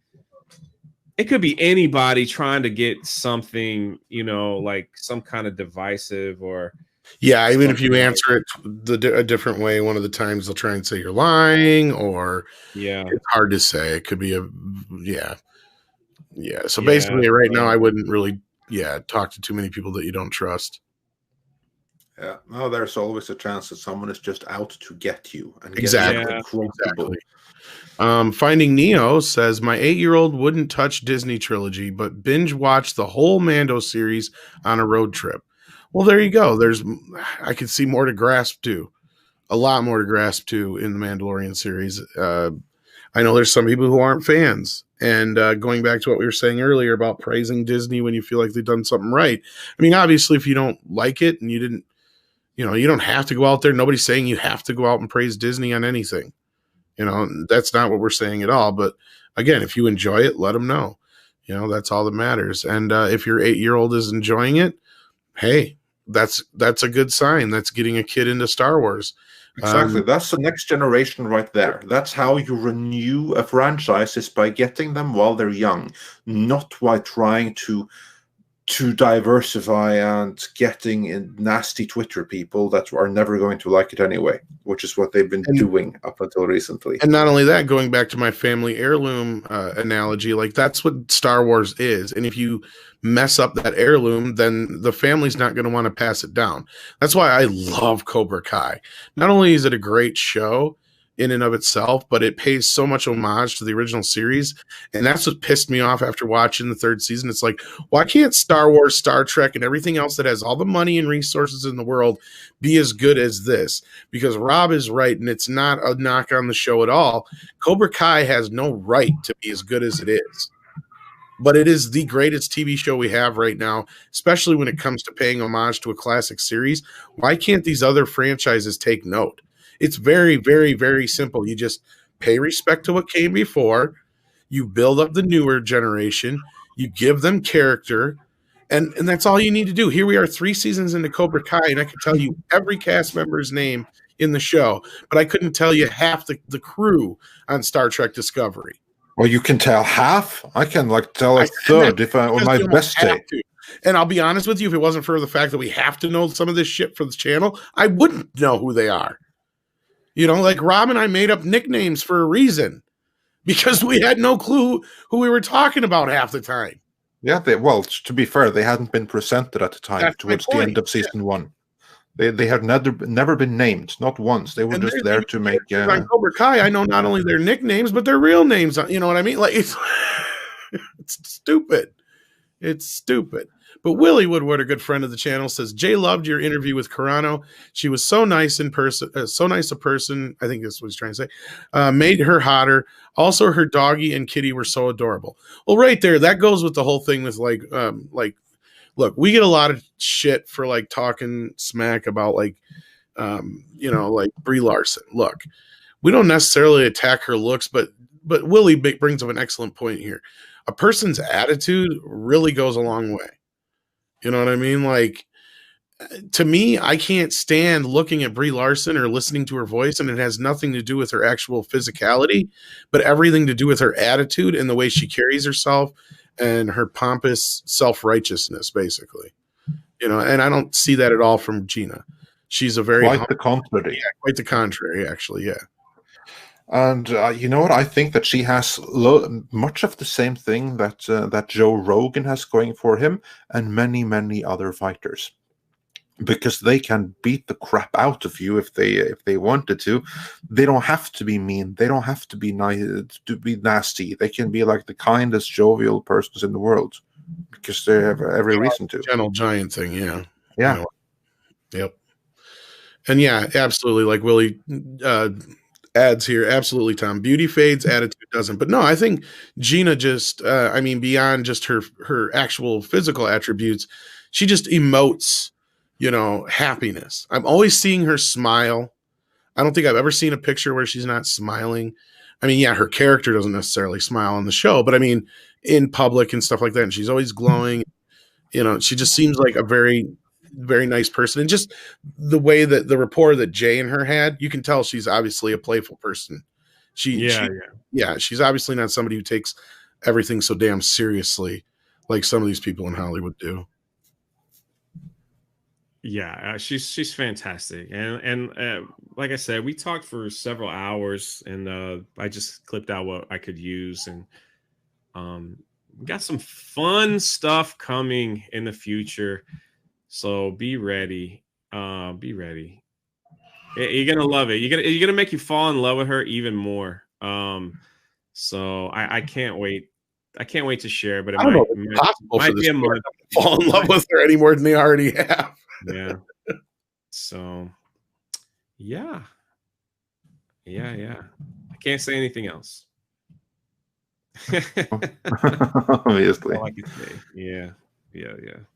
it could be anybody trying to get something, you know, like some kind of divisive or. Yeah, even if you answer it a different way, one of the times they'll try and say you're lying, or it's hard to say. It could be yeah. So basically, right now, I wouldn't really talk to too many people that you don't trust. Yeah, no, there's always a chance that someone is just out to get you. And exactly. Finding Neo says, my 8-year-old wouldn't touch Disney trilogy, but binge watch the whole Mando series on a road trip. Well, there you go. I could see more to grasp to, a lot more to grasp to in the Mandalorian series. I know there's some people who aren't fans, and going back to what we were saying earlier about praising Disney when you feel like they've done something right. I mean, obviously, if you don't like it and you didn't, you know, you don't have to go out there. Nobody's saying you have to go out and praise Disney on anything. You know, that's not what we're saying at all. But again, if you enjoy it, let them know. You know, that's all that matters. And if your 8-year-old is enjoying it, hey, that's a good sign. That's getting a kid into Star Wars. Exactly. That's the next generation right there. That's how you renew a franchise, is by getting them while they're young, not by trying to diversify and getting in nasty Twitter people that are never going to like it anyway, which is what they've been doing up until recently. And not only that, going back to my family heirloom analogy, like that's what Star Wars is. And if you mess up that heirloom, then the family's not going to want to pass it down. That's why I love Cobra Kai. Not only is it a great show in and of itself, but it pays so much homage to the original series. And that's what pissed me off after watching the 3rd season. It's like, why can't Star Wars, Star Trek, and everything else that has all the money and resources in the world be as good as this? Because Rob is right, and it's not a knock on the show at all. Cobra Kai has no right to be as good as it is. But it is the greatest TV show we have right now, especially when it comes to paying homage to a classic series. Why can't these other franchises take note? It's very, very, very simple. You just pay respect to what came before. You build up the newer generation. You give them character. And that's all you need to do. Here we are 3 seasons into Cobra Kai, and I can tell you every cast member's name in the show. But I couldn't tell you half the crew on Star Trek Discovery. Well, you can tell half. I can tell a third if on my best day. And I'll be honest with you, if it wasn't for the fact that we have to know some of this shit for the channel, I wouldn't know who they are. You know, like Rob and I made up nicknames for a reason, because we had no clue who we were talking about half the time. Yeah, well, to be fair, they hadn't been presented at the time. Towards the end of season 1. They had never been named, not once. They were just there to make. On Cobra Kai, I know not only their nicknames but their real names. You know what I mean? Like it's stupid. It's stupid. But Willie Woodward, a good friend of the channel, says, Jay loved your interview with Carano. She was so nice in person, so nice a person. I think that's what he's trying to say. Made her hotter. Also, her doggy and kitty were so adorable. Well, right there, that goes with the whole thing with like, look, we get a lot of shit for like talking smack about like, you know, like Brie Larson. Look, we don't necessarily attack her looks, but Willie brings up an excellent point here. A person's attitude really goes a long way. You know what I mean? Like, to me, I can't stand looking at Brie Larson or listening to her voice, and it has nothing to do with her actual physicality, but everything to do with her attitude and the way she carries herself and her pompous self-righteousness, basically. You know, and I don't see that at all from Gina. She's a very... Quite the contrary. Yeah, quite the contrary, actually, yeah. And you know what? I think that she has much of the same thing that Joe Rogan has going for him, and many, many other fighters, because they can beat the crap out of you if they wanted to. They don't have to be mean. They don't have to be nasty. They can be like the kindest, jovial persons in the world, because they have every reason to. Gentle giant thing, yeah. Yeah. Yep. And yeah, absolutely. Like Willie, Ads here, absolutely, Tom. Beauty fades, attitude doesn't. But no, I think Gina just, I mean, beyond just her actual physical attributes, she just emotes, happiness. I'm always seeing her smile. I don't think I've ever seen a picture where she's not smiling. I mean, yeah, her character doesn't necessarily smile on the show, but I mean, in public and stuff like that, and she's always glowing. She just seems like a very, very nice person. And just the way that the rapport that Jay and her had, you can tell she's obviously a playful person. She's obviously not somebody who takes everything so damn seriously like some of these people in Hollywood do. Yeah, she's fantastic, and like I said, we talked for several hours, and I just clipped out what I could use, and we got some fun stuff coming in the future, so be ready. Be ready. You're gonna love it. You're gonna make you fall in love with her even more. So I can't wait. I can't wait to share, but it might be a month. Fall in love with her any more than they already have. Yeah. So, yeah. I can't say anything else. Obviously. All I can say. Yeah.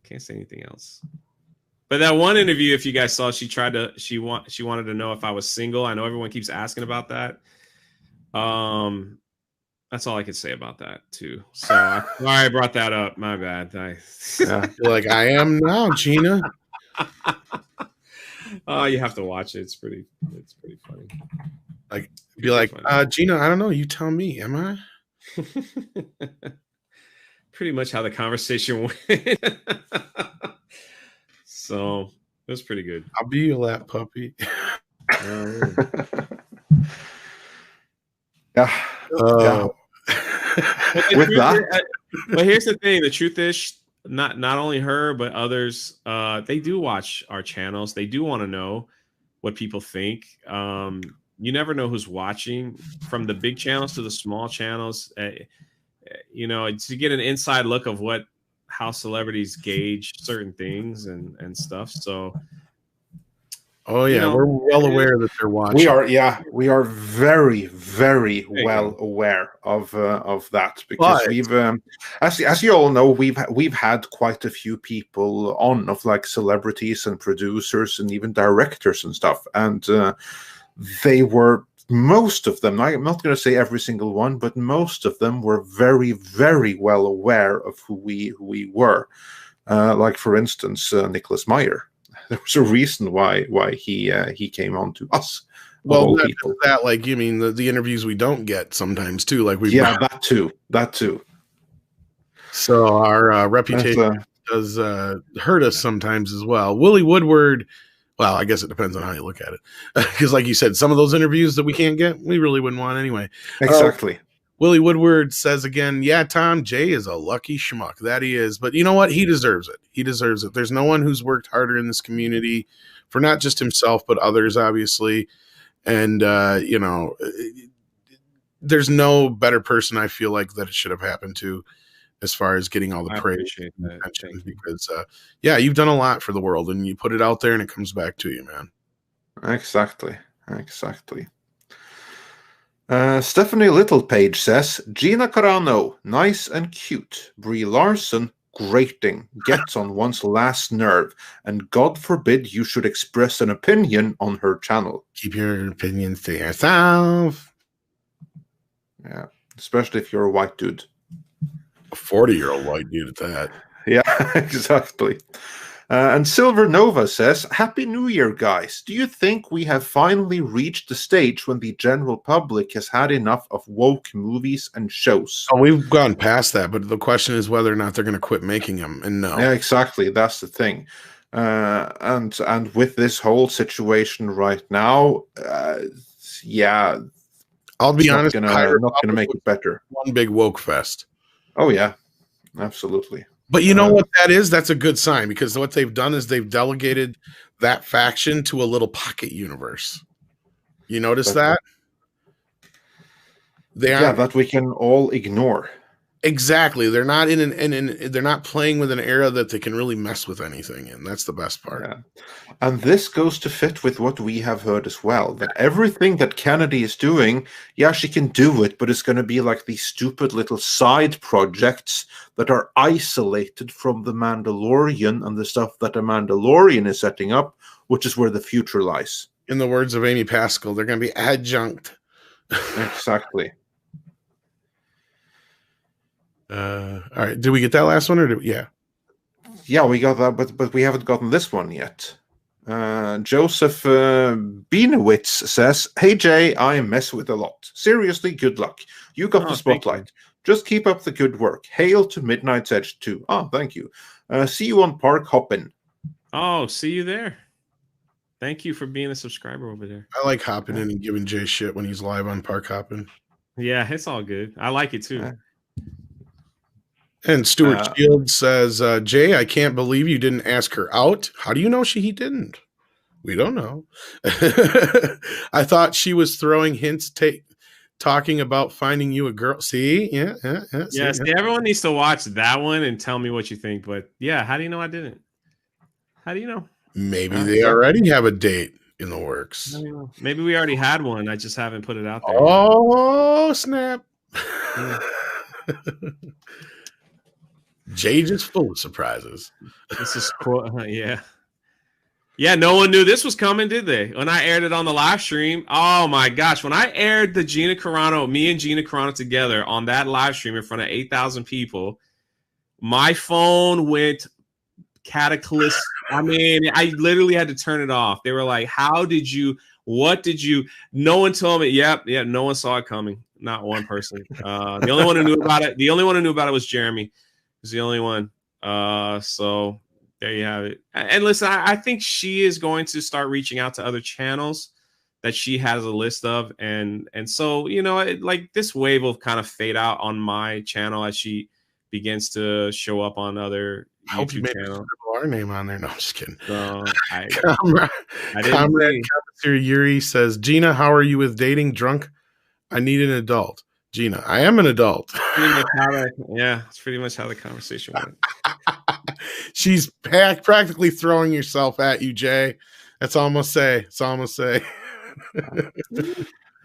Can't say anything else. But that one interview, if you guys saw, she wanted to know if I was single. I know everyone keeps asking about that. That's all I could say about that too. So I brought that up. My bad. You're like, I am now, Gina. Oh, you have to watch it. It's pretty funny. Like, be like, Gina, I don't know. You tell me. Am I? Pretty much how the conversation went. So it was pretty good. I'll be your lap puppy. Yeah. With that, but here's the thing: the truth is, not only her but others, they do watch our channels. They do want to know what people think. You never know who's watching, from the big channels to the small channels. To get an inside look of how celebrities gauge certain things and stuff. So. Oh yeah, we're well aware that they're watching. We are very, very well aware of that, because we've, as you all know, we've had quite a few people on, of like celebrities and producers and even directors and stuff, and they were, most of them, I'm not going to say every single one, but most of them were very, very well aware of who we were. Like for instance, Nicholas Meyer. There was a reason why he came on to us. Well, that, like, you mean the interviews we don't get sometimes too, like that too. So our reputation does hurt us sometimes as well. Willie Woodward. Well, I guess it depends on how you look at it, because like you said, some of those interviews that we can't get, we really wouldn't want anyway. Exactly. Willie Woodward says again, yeah, Tom, Jay is a lucky schmuck. That he is. But you know what? He deserves it. He deserves it. There's no one who's worked harder in this community for not just himself, but others, obviously. And, there's no better person, I feel like, that it should have happened to, as far as getting all the praise and attention. Because, you've done a lot for the world, and you put it out there and it comes back to you, man. Exactly. Stephanie Littlepage says, Gina Carano, nice and cute. Brie Larson, grating, gets on one's last nerve, and God forbid you should express an opinion on her channel. Keep your opinions to yourself. Yeah, especially if you're a white dude. A 40-year-old white dude at that. Yeah, exactly. And Silver Nova says, Happy New Year, guys. Do you think we have finally reached the stage when the general public has had enough of woke movies and shows? Oh, we've gone past that, but the question is whether or not they're going to quit making them, and no. Yeah, exactly. That's the thing. And with this whole situation right now, I'll be honest, not gonna make it better. One big woke fest. Oh yeah, absolutely. But you know what that is? That's a good sign, because what they've done is they've delegated that faction to a little pocket universe. You notice that? That we can all ignore. Exactly. They're not they're not playing with an era that they can really mess with anything in. That's the best part. Yeah. And this goes to fit with what we have heard as well, that everything that Kennedy is doing, yeah, she can do it, but it's going to be like these stupid little side projects that are isolated from the Mandalorian and the stuff that the Mandalorian is setting up, which is where the future lies. In the words of Amy Pascal, they're going to be adjunct. Exactly. All right. Did we get that last one, or yeah? Yeah, we got that, but we haven't gotten this one yet. Joseph Bienowitz says, "Hey Jay, I mess with a lot. Seriously, good luck. You got the spotlight. Just keep up the good work. Hail to Midnight's Edge 2. Oh, thank you. See you on Park Hoppin'. Oh, see you there. Thank you for being a subscriber over there. I like hopping in and giving Jay shit when he's live on Park Hoppin'. Yeah, it's all good. I like it too. And Stuart Shields says, Jay, I can't believe you didn't ask her out. How do you know he didn't? We don't know. I thought she was throwing hints, talking about finding you a girl. See? Yeah. See, everyone needs to watch that one and tell me what you think. But yeah, how do you know I didn't? How do you know? Maybe they already have a date in the works. Maybe we already had one. I just haven't put it out there. Oh, snap. Jay just full of surprises. This is cool. Yeah. Yeah, no one knew this was coming, did they? When I aired it on the live stream, oh my gosh. When I aired the me and Gina Carano together on that live stream in front of 8,000 people, my phone went cataclysmic. I mean, I literally had to turn it off. They were like, what did you? No one told me. Yep, no one saw it coming. Not one person. The only one who knew about it was Jeremy. He's the only one. So there you have it. And listen, I think she is going to start reaching out to other channels that she has a list of. And so, like this wave will kind of fade out on my channel as she begins to show up on other YouTube channels. Our name on there. No, I'm just kidding. So Comrade Yuri says, Gina, how are you with dating? Drunk? I need an adult. Gina, I am an adult. Yeah, it's pretty much how the conversation went. She's practically throwing yourself at you, Jay. That's all I'm gonna say.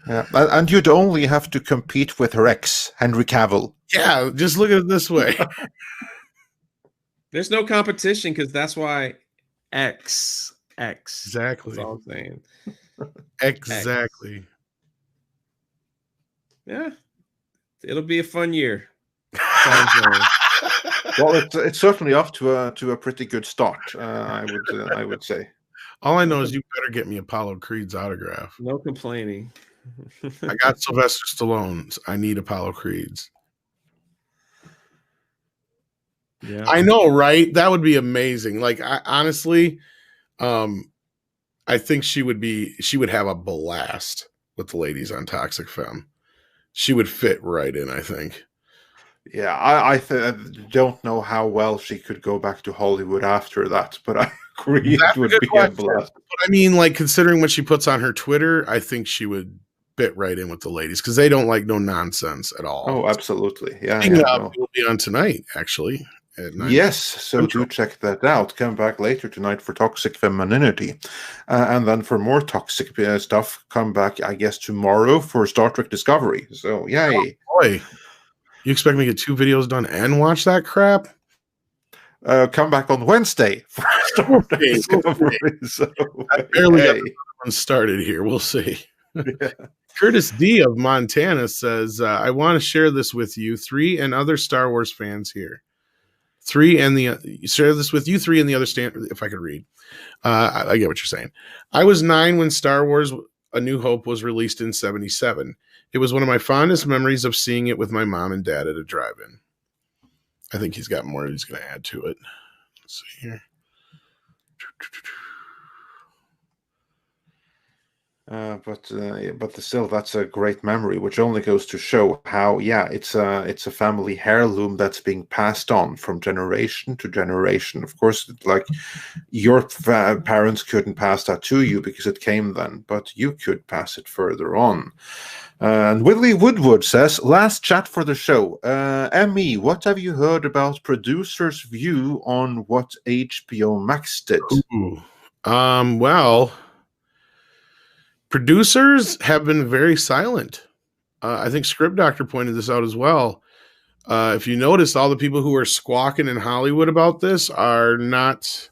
Yeah, and you'd only have to compete with her ex, Henry Cavill. Yeah, just look at it this way. There's no competition because that's why X. Exactly. That's all I'm saying. Exactly. X. Yeah, it'll be a fun year. Well, it's certainly off to a pretty good start. I would say. All I know is you better get me Apollo Creed's autograph. No complaining. I got Sylvester Stallone's. I need Apollo Creed's. Yeah, I know, right? That would be amazing. Like, honestly, I think she would have a blast with the ladies on Toxic Femme. She would fit right in, I think. Yeah, I don't know how well she could go back to Hollywood after that, but I agree it would be a blast. But I mean, like, considering what she puts on her Twitter, I think she would fit right in with the ladies because they don't like no nonsense at all. Oh, absolutely. Yeah. We'll be on tonight, actually. At 9. Yes, so do check that out. Come back later tonight for Toxic Femininity. And then for more toxic stuff, come back, I guess, tomorrow for Star Trek Discovery. So, yay. Oh, boy. You expect me to get 2 videos done and watch that crap? Come back on Wednesday for Star Trek Discovery. So, I barely got one started here. We'll see. Yeah. Curtis D of Montana says, I want to share this with you, 3 and other Star Wars fans here. 3 and share this with you, 3 and the other if I could read. I get what you're saying. I was 9 when Star Wars A New Hope was released in 1977. It was one of my fondest memories of seeing it with my mom and dad at a drive-in. I think he's got more he's going to add to it. Let's see here. But still, that's a great memory, which only goes to show how, it's a family heirloom that's being passed on from generation to generation. Of course, like your parents couldn't pass that to you because it came then, but you could pass it further on. And Willie Woodward says, last chat for the show. ME, what have you heard about producers' view on what HBO Max did? Well, producers have been very silent. I think Script Doctor pointed this out as well. If you notice, all the people who are squawking in Hollywood about this are not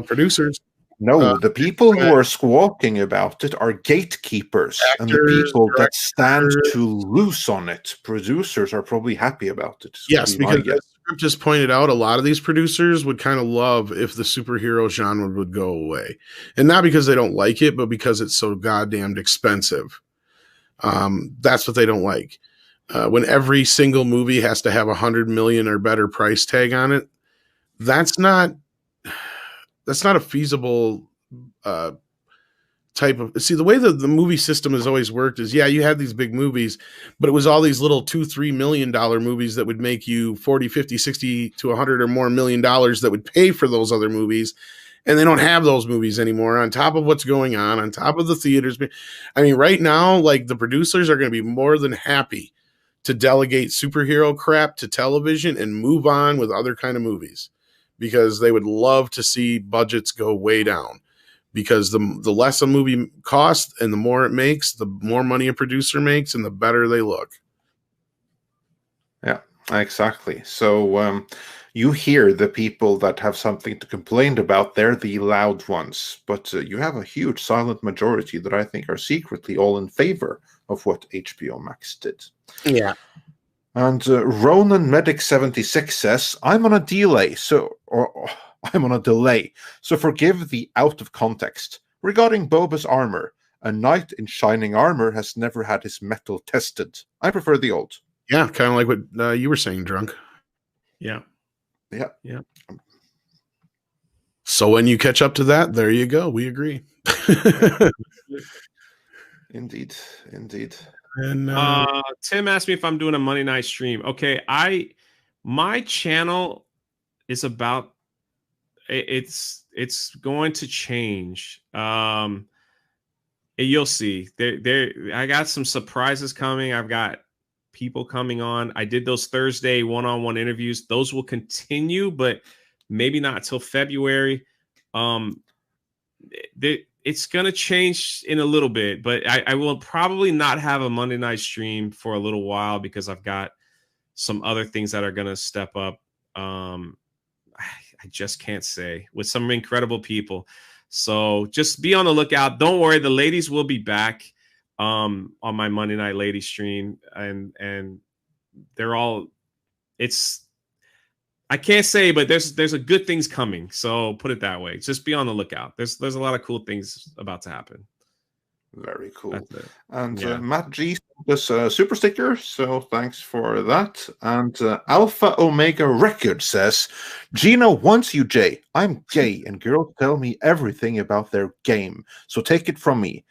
producers. No, the people who are squawking about it are gatekeepers, actors, and the people that stand to lose on it. Producers are probably happy about it. Yes, because as Script just pointed out, a lot of these producers would kind of love if the superhero genre would go away. And not because they don't like it, but because it's so goddamn expensive. That's what they don't like. When every single movie has to have $100 million or better price tag on it, that's not a feasible type of. See, the way that the movie system has always worked is, yeah, you had these big movies, but it was all these little $2-3 million movies that would make you 40, 50, 60 to 100 or more $1 million that would pay for those other movies. And they don't have those movies anymore, on top of what's going on top of the theaters. I mean, right now, like, the producers are going to be more than happy to delegate superhero crap to television and move on with other kind of movies, because they would love to see budgets go way down, because the less a movie costs and the more it makes, the more money a producer makes and the better they look. Yeah, exactly. So you hear the people that have something to complain about. They're the loud ones, but you have a huge silent majority that I think are secretly all in favor of what HBO Max did. Yeah. And Ronan Medic 76 says, I'm on a delay, so forgive the out of context. Regarding Boba's armor, a knight in shining armor has never had his metal tested. I prefer the old. Yeah, kind of like what you were saying, Drunk. Yeah. So when you catch up to that, there you go. We agree. Indeed. And Tim asked me if I'm doing a Monday night stream. Okay, my channel is about, it's going to change. You'll see. I got some surprises coming. I've got people coming on. I did those Thursday one-on-one interviews. Those will continue, but maybe not till February. It's going to change in a little bit, but I will probably not have a Monday night stream for a little while, because I've got some other things that are going to step up. I just can't say, with some incredible people. So just be on the lookout. Don't worry. The ladies will be back on my Monday night lady stream, and they're all, I can't say, but there's a good things coming. So put it that way. Just be on the lookout. There's a lot of cool things about to happen. Very cool. And Matt G does a super sticker, so thanks for that. And Alpha Omega Record says, Gina wants you, Jay. I'm gay, and girls tell me everything about their game. So take it from me.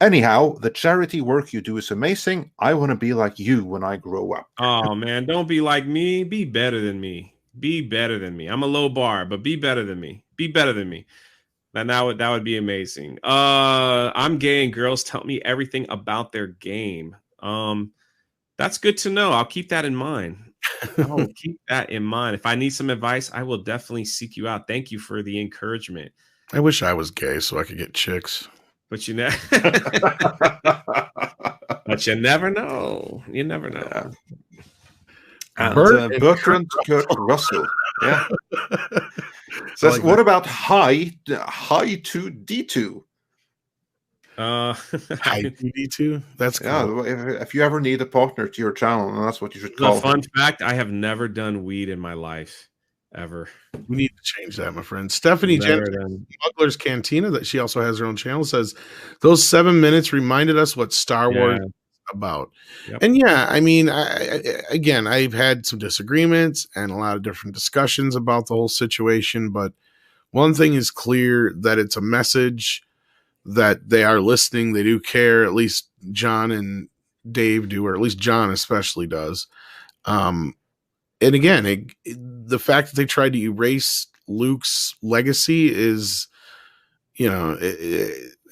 Anyhow, the charity work you do is amazing. I want to be like you when I grow up. Oh, man, don't be like me. Be better than me. Be better than me. I'm a low bar, but be better than me. Be better than me. That would be amazing. I'm gay and girls tell me everything about their game. That's good to know. I'll keep that in mind. I'll keep that in mind. If I need some advice, I will definitely seek you out. Thank you for the encouragement. I wish I was gay so I could get chicks. But you never but you never know. You never know. Yeah. And Bertrand Kurt Russell, says, like, what about high to D2? High to D2? That's cool. If you ever need a partner to your channel, and that's what you should call. Fun fact: I have never done weed in my life, ever. We need to change that, my friend. Stephanie Jensen, Smuggler's Cantina, that she also has her own channel, says those 7 minutes reminded us what Star Wars is about. Yep. And I mean, again, I've had some disagreements and a lot of different discussions about the whole situation, but one thing is clear, that it's a message that they are listening. They do care. At least John and Dave do, or at least John especially does. And again, the fact that they tried to erase Luke's legacy is, you know,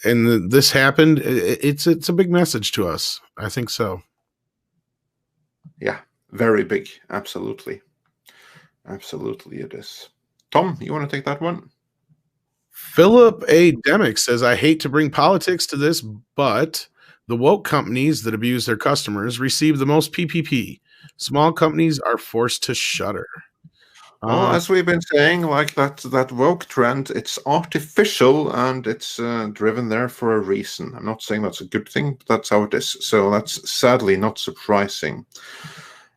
and this happened. It's a big message to us. I think so. Yeah, very big. Absolutely. Absolutely it is. Tom, you want to take that one? Philip A. Demick says, I hate to bring politics to this, but the woke companies that abuse their customers receive the most PPP. Small companies are forced to shutter. Well, as we've been saying, like that woke trend, it's artificial and it's driven there for a reason. I'm not saying that's a good thing, but that's how it is. So that's sadly not surprising.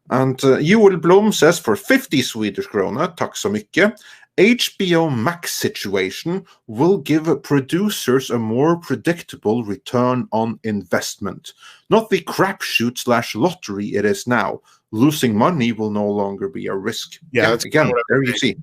And Joel Blom says, for 50 Swedish krona, tack så mycket, HBO Max situation will give producers a more predictable return on investment. Not the crapshoot/lottery it is now. Losing money will no longer be a risk. Yeah, that's again, there you see.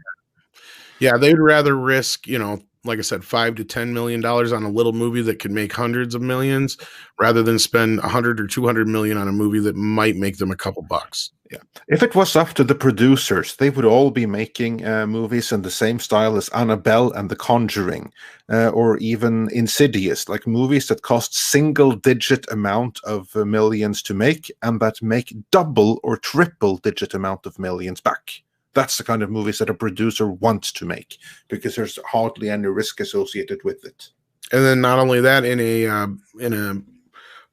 Yeah, they'd rather risk, you know, like I said, $5 to $10 million on a little movie that could make hundreds of millions, rather than spend 100 or 200 million on a movie that might make them a couple bucks. Yeah, if it was up to the producers, they would all be making movies in the same style as Annabelle and The Conjuring, or even Insidious, like movies that cost single-digit amount of millions to make and that make double or triple-digit amount of millions back. That's the kind of movies that a producer wants to make because there's hardly any risk associated with it. And then not only that, in a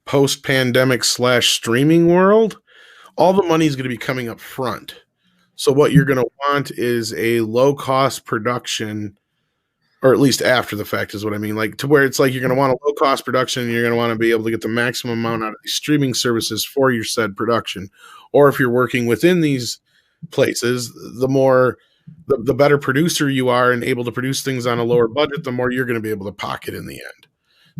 post-pandemic /streaming world, all the money is going to be coming up front. So what you're going to want is a low-cost production, or at least after the fact is what I mean, like to where it's like you're going to want a low-cost production and you're going to want to be able to get the maximum amount out of these streaming services for your said production. Or if you're working within these places, the better producer you are and able to produce things on a lower budget, the more you're going to be able to pocket in the end.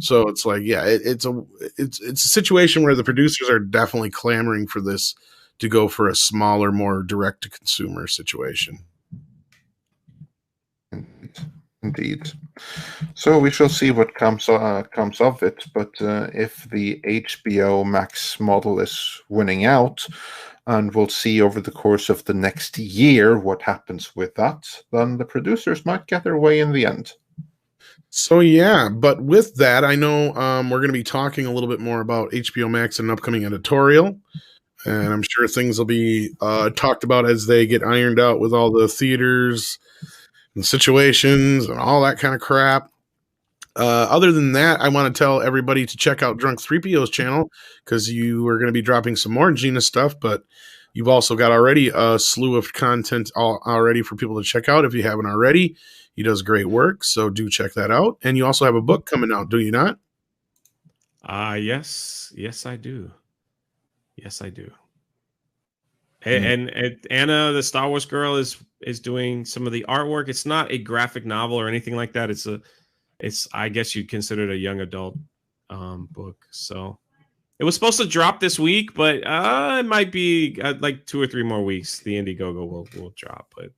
So it's like, yeah, it's a situation where the producers are definitely clamoring for this to go for a smaller, more direct to consumer situation. Indeed. So we shall see what comes of it. But if the HBO Max model is winning out, and we'll see over the course of the next year what happens with that, then the producers might get their way in the end. So yeah, but with that, I know we're going to be talking a little bit more about HBO Max in an upcoming editorial, and I'm sure things will be talked about as they get ironed out with all the theaters and situations and all that kind of crap. Other than that, I want to tell everybody to check out Drunk 3PO's channel because you are going to be dropping some more Gina stuff, but you've also got already a slew of content already for people to check out if you haven't already. He does great work, so do check that out. And you also have a book coming out, do you not? Yes, I do. Yes, I do. And Anna, the Star Wars girl, is doing some of the artwork. It's not a graphic novel or anything like that. It's I guess you'd consider it a young adult book. So it was supposed to drop this week, but it might be like 2 or 3 more weeks. The Indiegogo will drop, but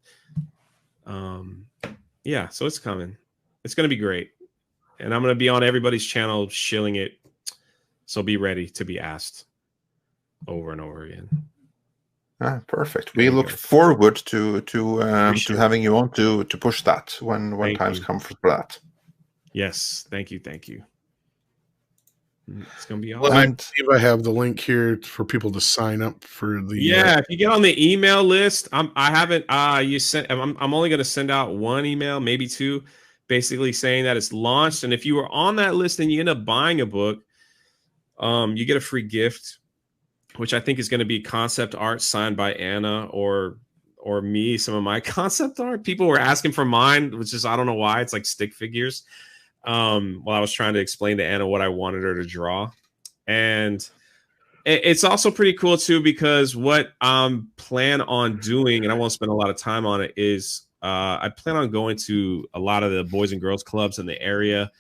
yeah. So it's coming. It's going to be great, and I'm going to be on everybody's channel shilling it. So be ready to be asked over and over again. Perfect. We look forward to having you on to push that when times come for that. Yes, thank you. It's gonna be awesome. Well, I believe I have the link here for people to sign up for the. Yeah, if you get on the email list, I'm only gonna send out 1 email, maybe 2, basically saying that it's launched. And if you were on that list and you end up buying a book, you get a free gift, which I think is going to be concept art signed by Anna or me. Some of my concept art. People were asking for mine, which is I don't know why. It's like stick figures. While I was trying to explain to Anna what I wanted her to draw, and it's also pretty cool too because what I'm plan on doing, and I won't spend a lot of time on it, is I plan on going to a lot of the boys and girls clubs in the area,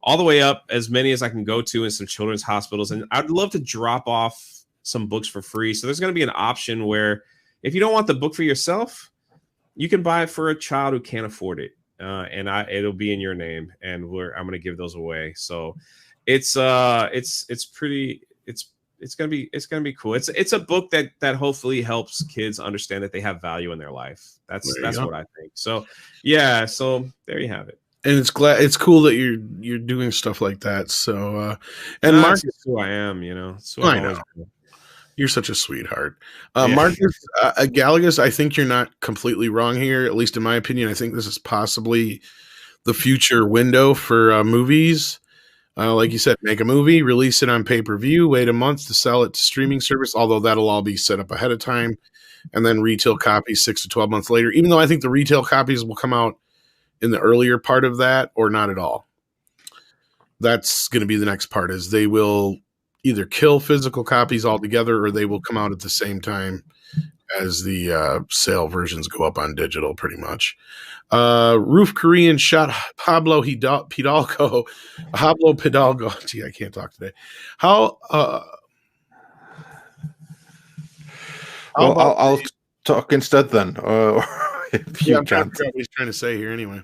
all the way up as many as I can go to in some children's hospitals, and I'd love to drop off some books for free. So there's going to be an option where if you don't want the book for yourself, you can buy it for a child who can't afford it. And it'll be in your name, and I'm going to give those away. So it's going to be cool. It's a book that hopefully helps kids understand that they have value in their life. That's what I think. So yeah, so there you have it. And it's cool that you're doing stuff like that. So, and Marcus, who I am, It's who I know. You're such a sweetheart. Marcus Galagas, I think you're not completely wrong here, at least in my opinion. I think this is possibly the future window for movies. Like you said, make a movie, release it on pay-per-view, wait a month to sell it to streaming service, although that'll all be set up ahead of time, and then retail copies 6 to 12 months later, even though I think the retail copies will come out in the earlier part of that or not at all. That's going to be the next part, is they will either kill physical copies altogether or they will come out at the same time as the sale versions go up on digital, pretty much. Roof Korean shot Pablo Hidalgo. Gee, I can't talk today. I'll talk instead then. If you can't. What he's trying to say here anyway.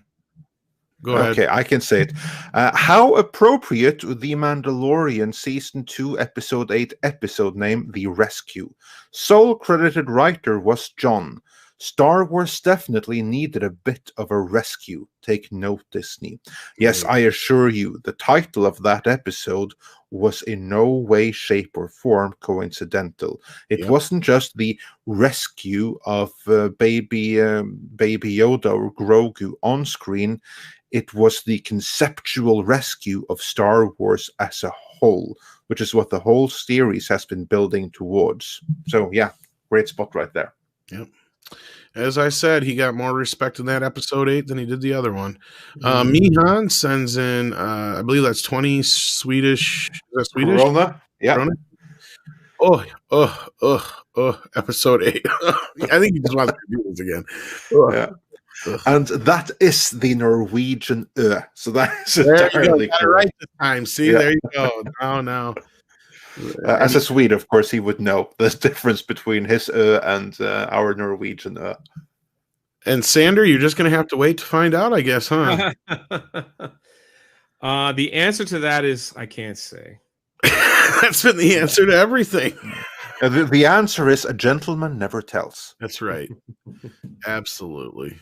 Go ahead. Okay, I can say it. How appropriate The Mandalorian Season 2, Episode 8, episode name, The Rescue. Sole credited writer was John. Star Wars definitely needed a bit of a rescue. Take note, Disney. Yes, I assure you, the title of that episode was in no way, shape, or form coincidental. It wasn't just the rescue of baby Yoda or Grogu on screen. It was the conceptual rescue of Star Wars as a whole, which is what the whole series has been building towards. So, yeah, great spot right there. Yep. As I said, he got more respect in that episode 8 than he did the other one. Mihan sends in, I believe that's 20 Swedish. Is that Swedish? Corona? Yeah. Corona? Episode 8. I think he just wants to do this again. Yeah. And that is the Norwegian so that's entirely got it right this time. See, there you go. Now. As a Swede, of course, he would know the difference between his and our Norwegian. And Sander, you're just going to have to wait to find out, I guess, huh? The answer to that is I can't say. That's been the answer to everything. The answer is a gentleman never tells. That's right. Absolutely.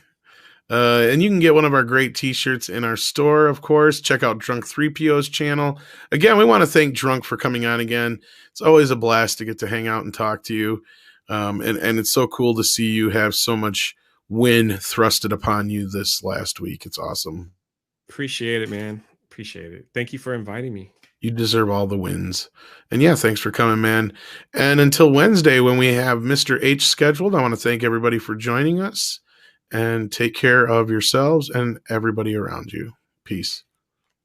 And you can get one of our great t-shirts in our store, of course. Check out Drunk 3PO's channel. Again, we want to thank Drunk for coming on again. It's always a blast to get to hang out and talk to you. And it's so cool to see you have so much win thrusted upon you this last week. It's awesome. Appreciate it, man. Appreciate it. Thank you for inviting me. You deserve all the wins. And yeah, thanks for coming, man. And until Wednesday, when we have Mr. H scheduled, I want to thank everybody for joining us. And take care of yourselves and everybody around you. Peace.